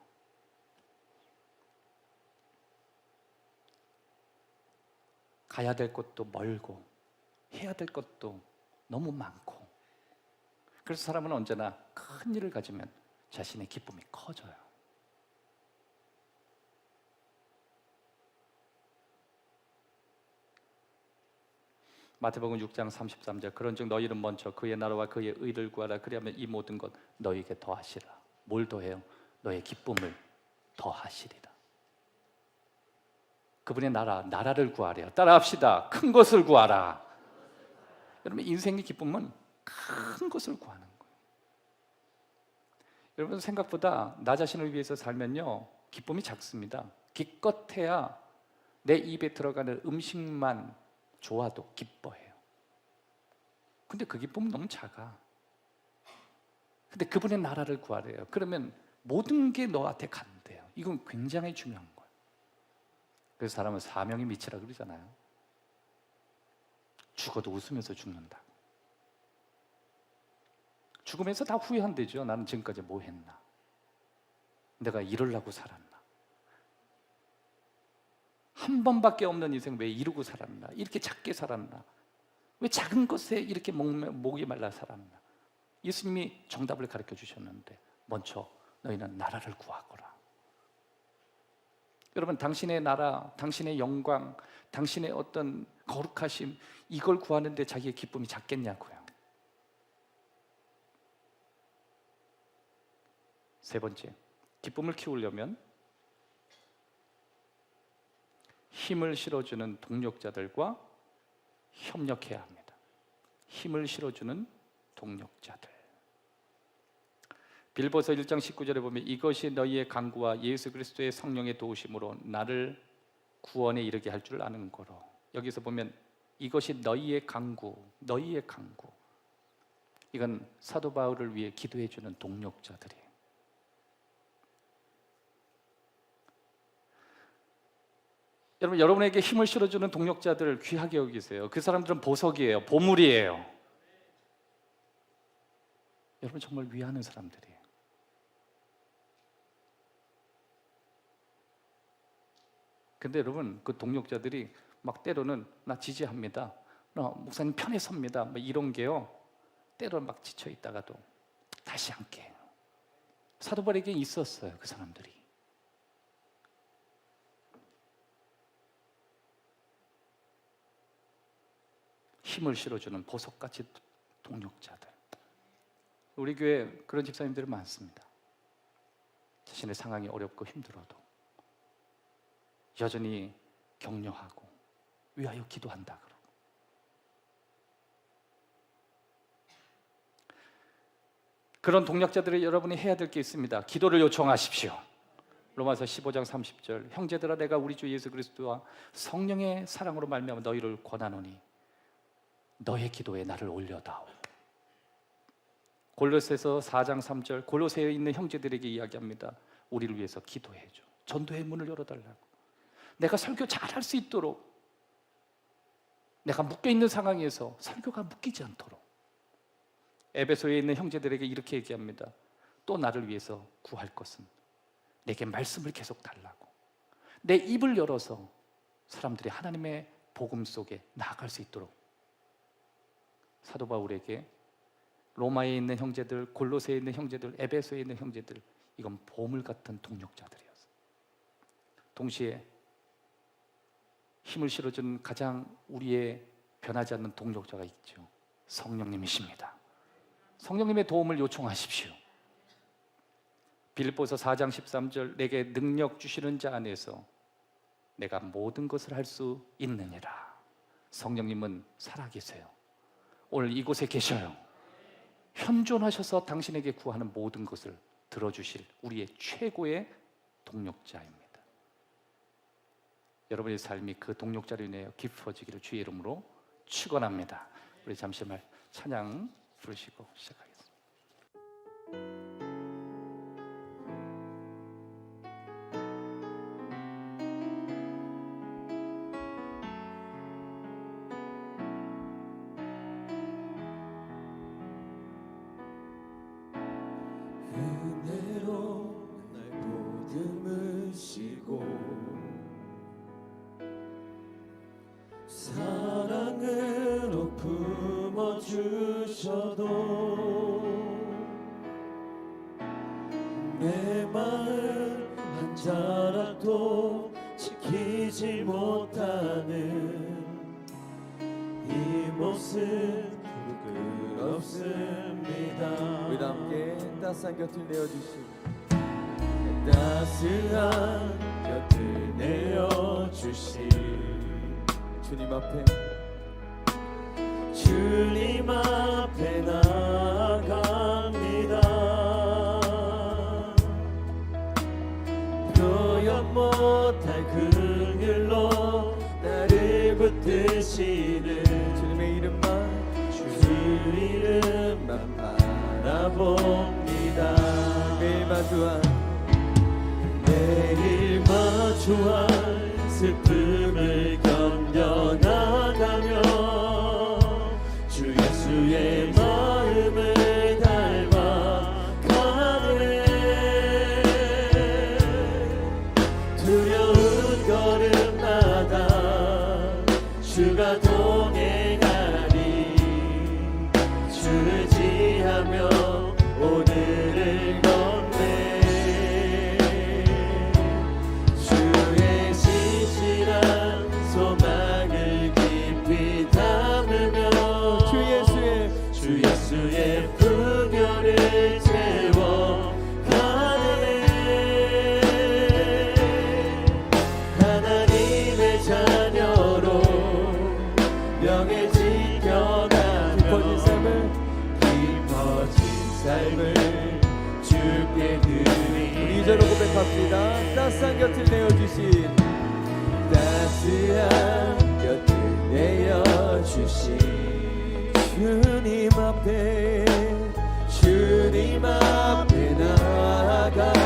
가야 될 것도 멀고 해야 될 것도 너무 많고, 그래서 사람은 언제나 큰 일을 가지면 자신의 기쁨이 커져요. 마태복음 6장 33절. 그런즉 너희는 먼저 그의 나라와 그의 의를 구하라. 그리하면 이 모든 것 너희에게 더하시라. 뭘 더해요? 너의 기쁨을 더하시리라. 그분의 나라를 구하래요. 따라합시다. 큰 것을 구하라. 여러분, 인생의 기쁨은 큰 것을 구하는 거예요. 여러분, 생각보다 나 자신을 위해서 살면요, 기쁨이 작습니다. 기껏해야 내 입에 들어가는 음식만 좋아도 기뻐해요. 근데 그 기쁨은 너무 작아. 근데 그분의 나라를 구하래요. 그러면 모든 게 너한테 간대요. 이건 굉장히 중요한 거예요. 그래서 사람은 사명이 미치라 그러잖아요. 죽어도 웃으면서 죽는다. 죽으면서 다 후회한대죠. 나는 지금까지 뭐 했나? 내가 이러려고 살았나? 한 번밖에 없는 인생 왜 이러고 살았나? 이렇게 작게 살았나? 왜 작은 것에 이렇게 목이 말라 살았나? 예수님이 정답을 가르쳐 주셨는데, 먼저 너희는 나라를 구하거라. 여러분, 당신의 나라, 당신의 영광, 당신의 어떤 거룩하심, 이걸 구하는데 자기의 기쁨이 작겠냐고요. 세 번째, 기쁨을 키우려면 힘을 실어주는 동력자들과 협력해야 합니다. 힘을 실어주는 동력자들. 빌보서 1장 19절에 보면 이것이 너희의 강구와 예수 그리스도의 성령의 도우심으로 나를 구원에 이르게 할 줄 아는 거로. 여기서 보면 이것이 너희의 강구, 너희의 강구. 이건 사도 바울을 위해 기도해 주는 동력자들이에요. 여러분, 여러분에게 힘을 실어주는 동력자들을 귀하게 여기세요. 그 사람들은 보석이에요. 보물이에요. 여러분 정말 위하는 사람들이에요. 근데 여러분, 그 동력자들이 막 때로는 나 지지합니다, 나 목사님 편에 섭니다, 뭐 이런 게요, 때로는 막 지쳐 있다가도 다시 함께 해요. 사도 바울에게 있었어요, 그 사람들이. 힘을 실어주는 보석같이 동력자들. 우리 교회 그런 집사님들이 많습니다. 자신의 상황이 어렵고 힘들어도 여전히 격려하고 위하여 기도한다 그러고. 그런 동력자들이 여러분이 해야 될 게 있습니다. 기도를 요청하십시오. 로마서 15장 30절, 형제들아 내가 우리 주 예수 그리스도와 성령의 사랑으로 말미암아 너희를 권하노니 너의 기도에 나를 올려다오. 골로새서 4장 3절, 골로새에 있는 형제들에게 이야기합니다. 우리를 위해서 기도해줘. 전도의 문을 열어달라고. 내가 설교 잘할 수 있도록, 내가 묶여있는 상황에서 설교가 묶이지 않도록. 에베소에 있는 형제들에게 이렇게 얘기합니다. 또 나를 위해서 구할 것은 내게 말씀을 계속 달라고. 내 입을 열어서 사람들이 하나님의 복음 속에 나아갈 수 있도록. 사도 바울에게 로마에 있는 형제들, 골로새에 있는 형제들, 에베소에 있는 형제들, 이건 보물 같은 동력자들이었어요. 동시에 힘을 실어준 가장 우리의 변하지 않는 동력자가 있죠. 성령님이십니다. 성령님의 도움을 요청하십시오. 빌립보서 4장 13절, 내게 능력 주시는 자 안에서 내가 모든 것을 할 수 있느니라. 성령님은 살아계세요. 오늘 이곳에 계셔요. 현존하셔서 당신에게 구하는 모든 것을 들어주실 우리의 최고의 동력자입니다. 여러분의 삶이 그 동력자로 인하여 깊어지기를 주의 이름으로 축원합니다. 우리 잠시만 찬양 부르시고 시작하겠습니다. 은혜로 날 보듬으시고 사랑으로 품어주셔도 내 마음 한 자락도 지키지 못하는 이 모습 부끄럽습니다. 우리 함께 따스한 곁을 내어주신 따스한 곁을 내어주신 주님 앞에 나아갑니다. 표현 못할 긍휼로 나를 붙드시는 주님의 이름만 주 이름만 바라봅니다. 매일 마주한 매일 마주한 슬픔을 견뎌나가며 주 예수의 마음을 닮아가네. 두려운 걸음마다 주가 동행하니 주를 지하며 오늘을 걷네. 주의 신실한 소망을 깊이 담으며 주 예수의 풍요를 채워가네. 하나님의 자녀로 명예 지켜가며 깊어진 삶을 주께 드리. 이절로 고백합니다. 따스한 곁을 내어주신 따스한 곁을 내어주신 주님 앞에 나아갑니다.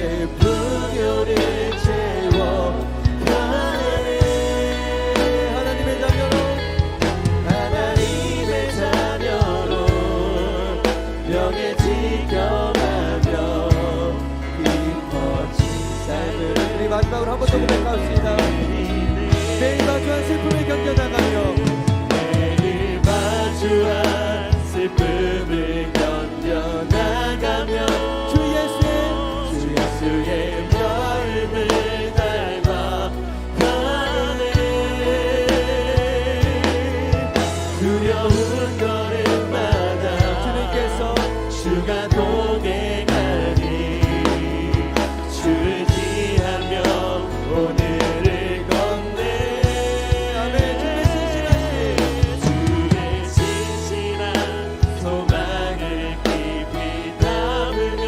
예수의 분별을 채워가네. 하나님의 자녀로 하나님의 자녀로 명예 지켜가며 깊어진 삶을 우리 마지막으로 한 번 더 고백합시다. 매일 마주한 슬픔을 견뎌나가며 매일 마주한 슬픔을 견뎌나가며 주 예수의 마음을 닮아가네. 두려운 걸음마다 주님께서 주가 동행하니 주를 지하며 오늘을 걷네. 아멘. 주의 신실한 소망을 깊이 담으며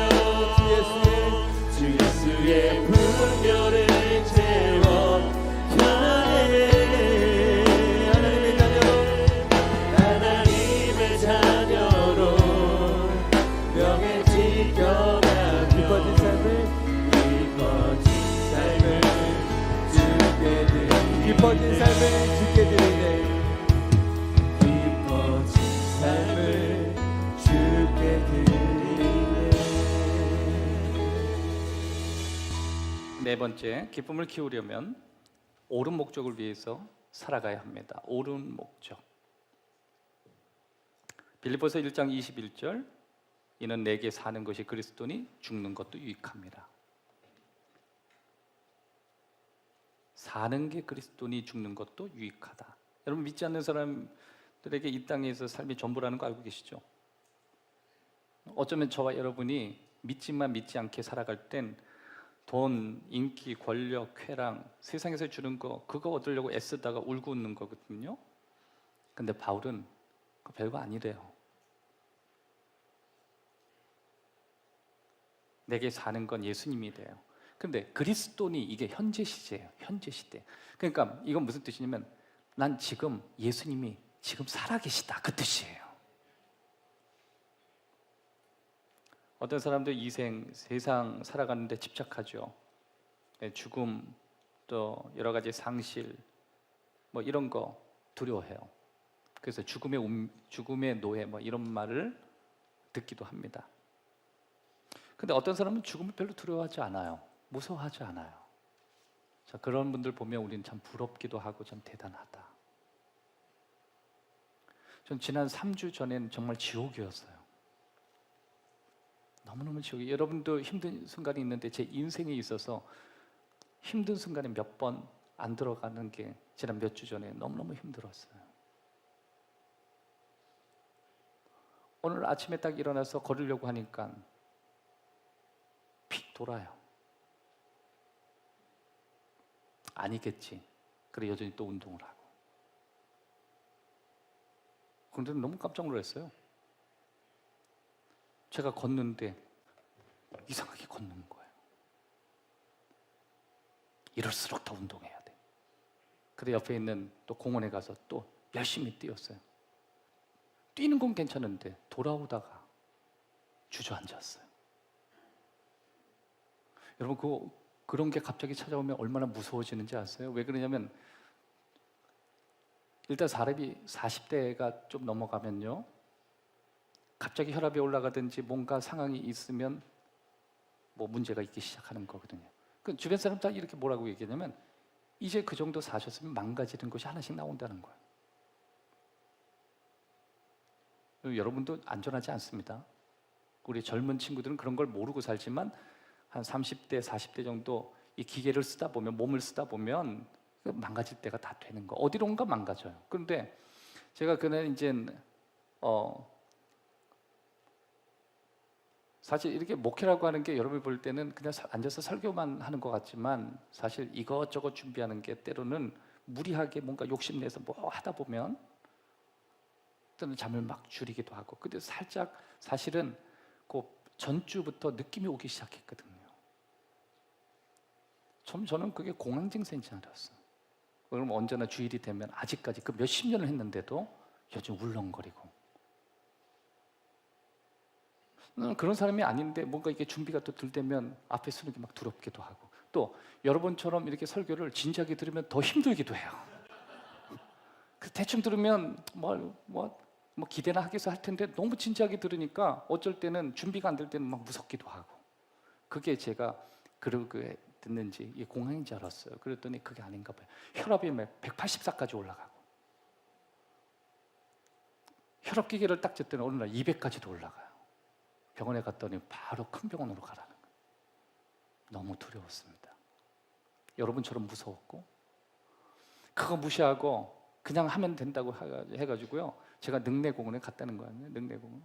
주 예수의 분별을 채워가네. 하나님의 자녀로 명예 지켜가 깊어진 삶을 주께 드리네. 깊어진 삶을 주께 드리네. 깊어진 삶을 주께 드리네. 네 번째, 기쁨을 키우려면 옳은 목적을 위해서 살아가야 합니다. 옳은 목적. 빌립보서 1장 21절, 이는 내게 사는 것이 그리스도니 죽는 것도 유익합니다. 사는 게 그리스도니 죽는 것도 유익하다. 여러분, 믿지 않는 사람들에게 이 땅에서 삶이 전부라는 거 알고 계시죠? 어쩌면 저와 여러분이 믿지만 믿지 않게 살아갈 땐 돈, 인기, 권력, 쾌락, 세상에서 주는 거 그거 얻으려고 애쓰다가 울고 웃는 거거든요. 근데 바울은 그거 별거 아니래요. 내게 사는 건 예수님이래요. 근데 그리스도니 이게 현재 시제예요. 현재 시대. 그러니까 이건 무슨 뜻이냐면 난 지금 예수님이 지금 살아계시다 그 뜻이에요. 어떤 사람들 세상 살아가는데 집착하죠. 죽음, 또 여러 가지 상실, 뭐 이런 거 두려워해요. 그래서 죽음의 노예 뭐 이런 말을 듣기도 합니다. 근데 어떤 사람은 죽음을 별로 두려워하지 않아요. 무서워하지 않아요. 자, 그런 분들 보면 우리는 참 부럽기도 하고 참 대단하다. 전 지난 3주 전엔 정말 지옥이었어요. 너무너무 지옥이. 여러분도 힘든 순간이 있는데 제 인생에 있어서 힘든 순간에 몇 번 안 들어가는 게 지난 몇 주 전에 너무너무 힘들었어요. 오늘 아침에 딱 일어나서 걸으려고 하니까 픽 돌아요. 아니겠지. 그래 여전히 또 운동을 하고. 그런데 너무 깜짝 놀랐어요. 제가 걷는데 이상하게 걷는 거예요. 이럴수록 더 운동해야 돼. 그래 옆에 있는 또 공원에 가서 또 열심히 뛰었어요. 뛰는 건 괜찮은데 돌아오다가 주저앉았어요. 여러분 그런 게 갑자기 찾아오면 얼마나 무서워지는지 아세요? 왜 그러냐면 일단 사람이 40대가 좀 넘어가면요, 갑자기 혈압이 올라가든지 뭔가 상황이 있으면 뭐 문제가 있기 시작하는 거거든요. 그 주변 사람 다 이렇게 뭐라고 얘기하냐면 이제 그 정도 사셨으면 망가지는 것이 하나씩 나온다는 거예요. 여러분도 안전하지 않습니다. 우리 젊은 친구들은 그런 걸 모르고 살지만 한 30대, 40대 정도 이 기계를 쓰다 보면, 몸을 쓰다 보면 망가질 때가 다 되는 거. 어디론가 망가져요. 그런데 제가 그날 이제 사실 이렇게 목회라고 하는 게 여러분이 볼 때는 그냥 앉아서 설교만 하는 것 같지만 사실 이것저것 준비하는 게 때로는 무리하게 뭔가 욕심내서 뭐 하다 보면 때는 잠을 막 줄이기도 하고. 근데 살짝 사실은 그 전주부터 느낌이 오기 시작했거든요. 저는 그게 공황증세인 줄 알았어요. 그럼 언제나 주일이 되면 아직까지 그 몇십 년을 했는데도 여전히 울렁거리고. 그런 사람이 아닌데 뭔가 이게 준비가 또 덜 되면 앞에 서는 게 막 두렵기도 하고, 또 여러분처럼 이렇게 설교를 진지하게 들으면 더 힘들기도 해요. 그 대충 들으면 뭐 기대나 하겠어 할 텐데 너무 진지하게 들으니까 어쩔 때는 준비가 안 될 때는 막 무섭기도 하고. 그게 제가 그러게 듣는지 이게 공황인 줄 알았어요. 그랬더니 그게 아닌가 봐요. 혈압이 184까지 올라가고, 혈압 기계를 딱 쟀더니 어느 날 200까지도 올라가요. 병원에 갔더니 바로 큰 병원으로 가라는 거예요. 너무 두려웠습니다. 여러분처럼 무서웠고, 그거 무시하고 그냥 하면 된다고 해가지고요, 제가 능내공원에 갔다는 거예요. 능내공원.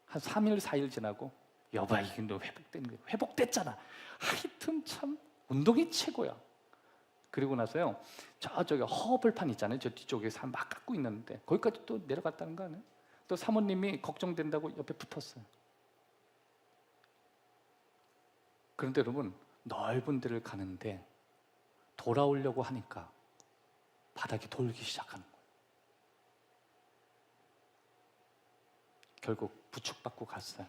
한 3일 4일 지나고, 여봐 이게 너 회복된 거야. 회복됐잖아. 하여튼 참 운동이 최고야. 그리고 나서요, 저기 허벌판 있잖아요. 저 뒤쪽에서 막 깎고 있는데 거기까지 또 내려갔다는 거 아니에요? 또 사모님이 걱정된다고 옆에 붙었어요. 그런데 여러분, 넓은 데를 가는데 돌아오려고 하니까 바닥이 돌기 시작하는 거예요. 결국 부축받고 갔어요.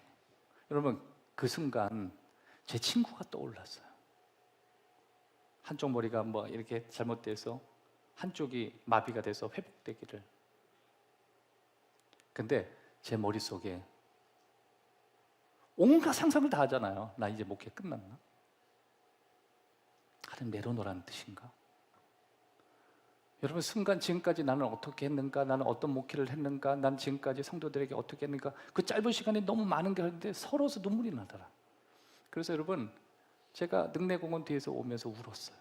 여러분, 그 순간 제 친구가 떠올랐어요. 한쪽 머리가 뭐 이렇게 잘못돼서 한쪽이 마비가 돼서 회복되기를. 근데 제 머릿속에 온갖 상상을 다 하잖아요. 나 이제 목회 끝났나? 하나님 내려놓으라는 뜻인가? 여러분, 순간 지금까지 나는 어떻게 했는가? 나는 어떤 목회를 했는가? 난 지금까지 성도들에게 어떻게 했는가? 그 짧은 시간에 너무 많은 게 하는데 서러워서 눈물이 나더라. 그래서 여러분, 제가 능내공원 뒤에서 오면서 울었어요.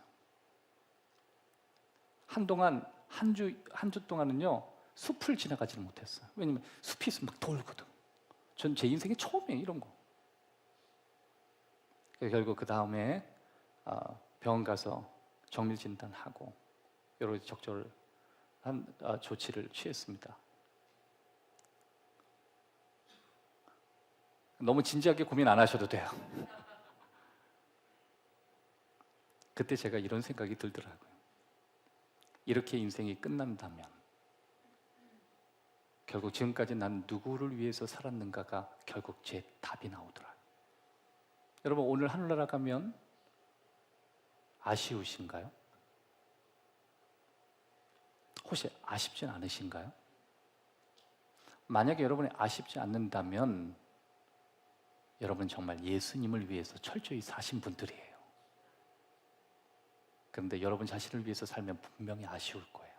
한동안 한 주 동안은요, 숲을 지나가지를 못했어요. 왜냐면 숲이 있으면 막 돌거든. 전 제 인생에 처음이에요, 이런 거. 결국 그 다음에 병원 가서 정밀 진단하고 여러 가지 적절한 조치를 취했습니다. 너무 진지하게 고민 안 하셔도 돼요. 그때 제가 이런 생각이 들더라고요. 이렇게 인생이 끝난다면 결국 지금까지 난 누구를 위해서 살았는가가 결국 제 답이 나오더라고요. 여러분, 오늘 하늘나라 가면 아쉬우신가요? 혹시 아쉽진 않으신가요? 만약에 여러분이 아쉽지 않는다면 여러분 정말 예수님을 위해서 철저히 사신 분들이에요. 그런데 여러분 자신을 위해서 살면 분명히 아쉬울 거예요.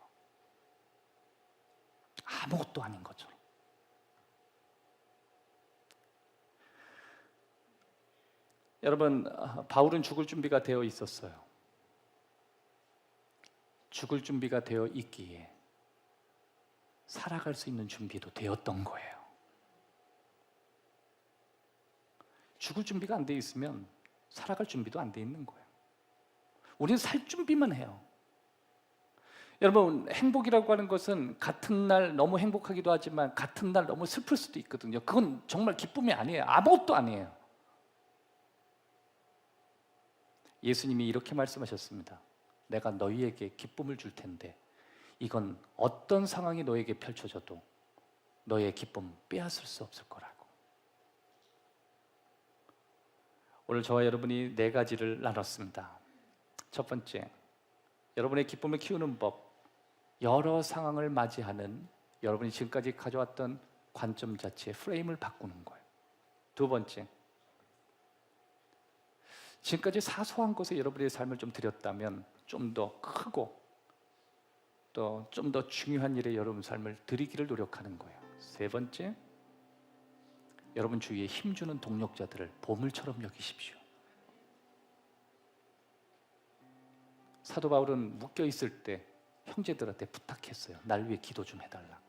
아무것도 아닌 것처럼. 여러분, 바울은 죽을 준비가 되어 있었어요. 죽을 준비가 되어 있기에 살아갈 수 있는 준비도 되었던 거예요. 죽을 준비가 안 돼 있으면 살아갈 준비도 안 돼 있는 거예요. 우리는 살 준비만 해요. 여러분, 행복이라고 하는 것은 같은 날 너무 행복하기도 하지만 같은 날 너무 슬플 수도 있거든요. 그건 정말 기쁨이 아니에요. 아무것도 아니에요. 예수님이 이렇게 말씀하셨습니다. 내가 너희에게 기쁨을 줄 텐데 이건 어떤 상황이 너에게 펼쳐져도 너의 기쁨 빼앗을 수 없을 거라고. 오늘 저와 여러분이 4가지를 나눴습니다. 첫 번째, 여러분의 기쁨을 키우는 법, 여러 상황을 맞이하는 여러분이 지금까지 가져왔던 관점 자체의 프레임을 바꾸는 거예요. 두 번째, 지금까지 사소한 것에 여러분의 삶을 좀 드렸다면 좀 더 크고 또 좀 더 중요한 일에 여러분 삶을 드리기를 노력하는 거예요. 세 번째, 여러분 주위에 힘주는 동력자들을 보물처럼 여기십시오. 사도 바울은 묶여 있을 때 형제들한테 부탁했어요. 날 위해 기도 좀 해달라.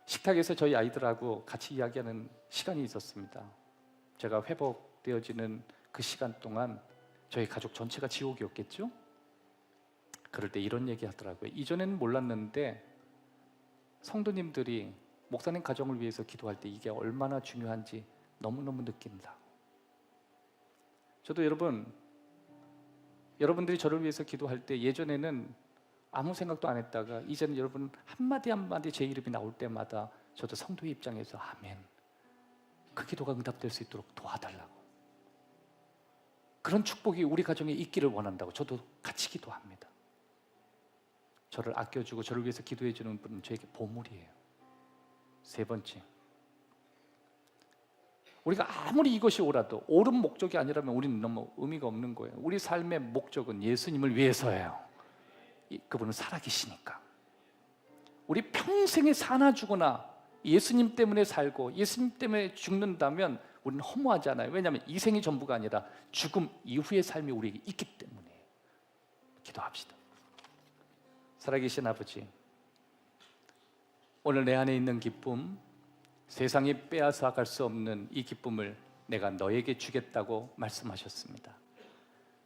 식탁에서 저희 아이들하고 같이 이야기하는 시간이 있었습니다. 제가 회복되어지는 그 시간 동안 저희 가족 전체가 지옥이었겠죠? 그럴 때 이런 얘기 하더라고요. 이전에는 몰랐는데 성도님들이 목사님 가정을 위해서 기도할 때 이게 얼마나 중요한지 너무너무 느낀다. 저도 여러분들이 저를 위해서 기도할 때 예전에는 아무 생각도 안 했다가 이제는 여러분 한마디 한마디 제 이름이 나올 때마다 저도 성도의 입장에서 아멘, 그 기도가 응답될 수 있도록 도와달라고. 그런 축복이 우리 가정에 있기를 원한다고 저도 같이 기도합니다. 저를 아껴주고 저를 위해서 기도해 주는 분은 저에게 보물이에요. 세 번째, 우리가 아무리 이것이 옳아도 옳은 목적이 아니라면 우리는 너무 의미가 없는 거예요. 우리 삶의 목적은 예수님을 위해서예요. 그분은 살아계시니까. 우리 평생에 사나 죽거나 예수님 때문에 살고 예수님 때문에 죽는다면 우리는 허무하잖아요. 왜냐하면 이 생이 전부가 아니라 죽음 이후의 삶이 우리에게 있기 때문에. 기도합시다. 살아계신 아버지, 오늘 내 안에 있는 기쁨, 세상이 빼앗아 갈 수 없는 이 기쁨을 내가 너에게 주겠다고 말씀하셨습니다.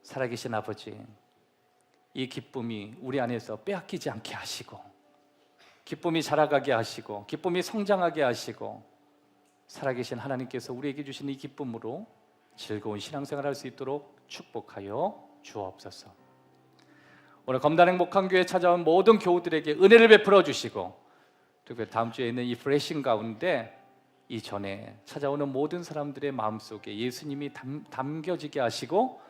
살아계신 아버지, 이 기쁨이 우리 안에서 빼앗기지 않게 하시고, 기쁨이 자라가게 하시고, 기쁨이 성장하게 하시고, 살아계신 하나님께서 우리에게 주신 이 기쁨으로 즐거운 신앙생활을 할 수 있도록 축복하여 주옵소서. 오늘 검단 행복한 교회에 찾아온 모든 교우들에게 은혜를 베풀어 주시고, 특별히 다음 주에 있는 이 프레싱 가운데 이전에 찾아오는 모든 사람들의 마음속에 예수님이 담겨지게 하시고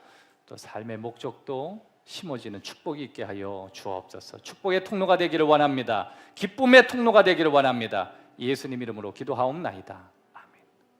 또 삶의 목적도 심어지는 축복이 있게 하여 주옵소서. 축복의 통로가 되기를 원합니다. 기쁨의 통로가 되기를 원합니다. 예수님 이름으로 기도하옵나이다.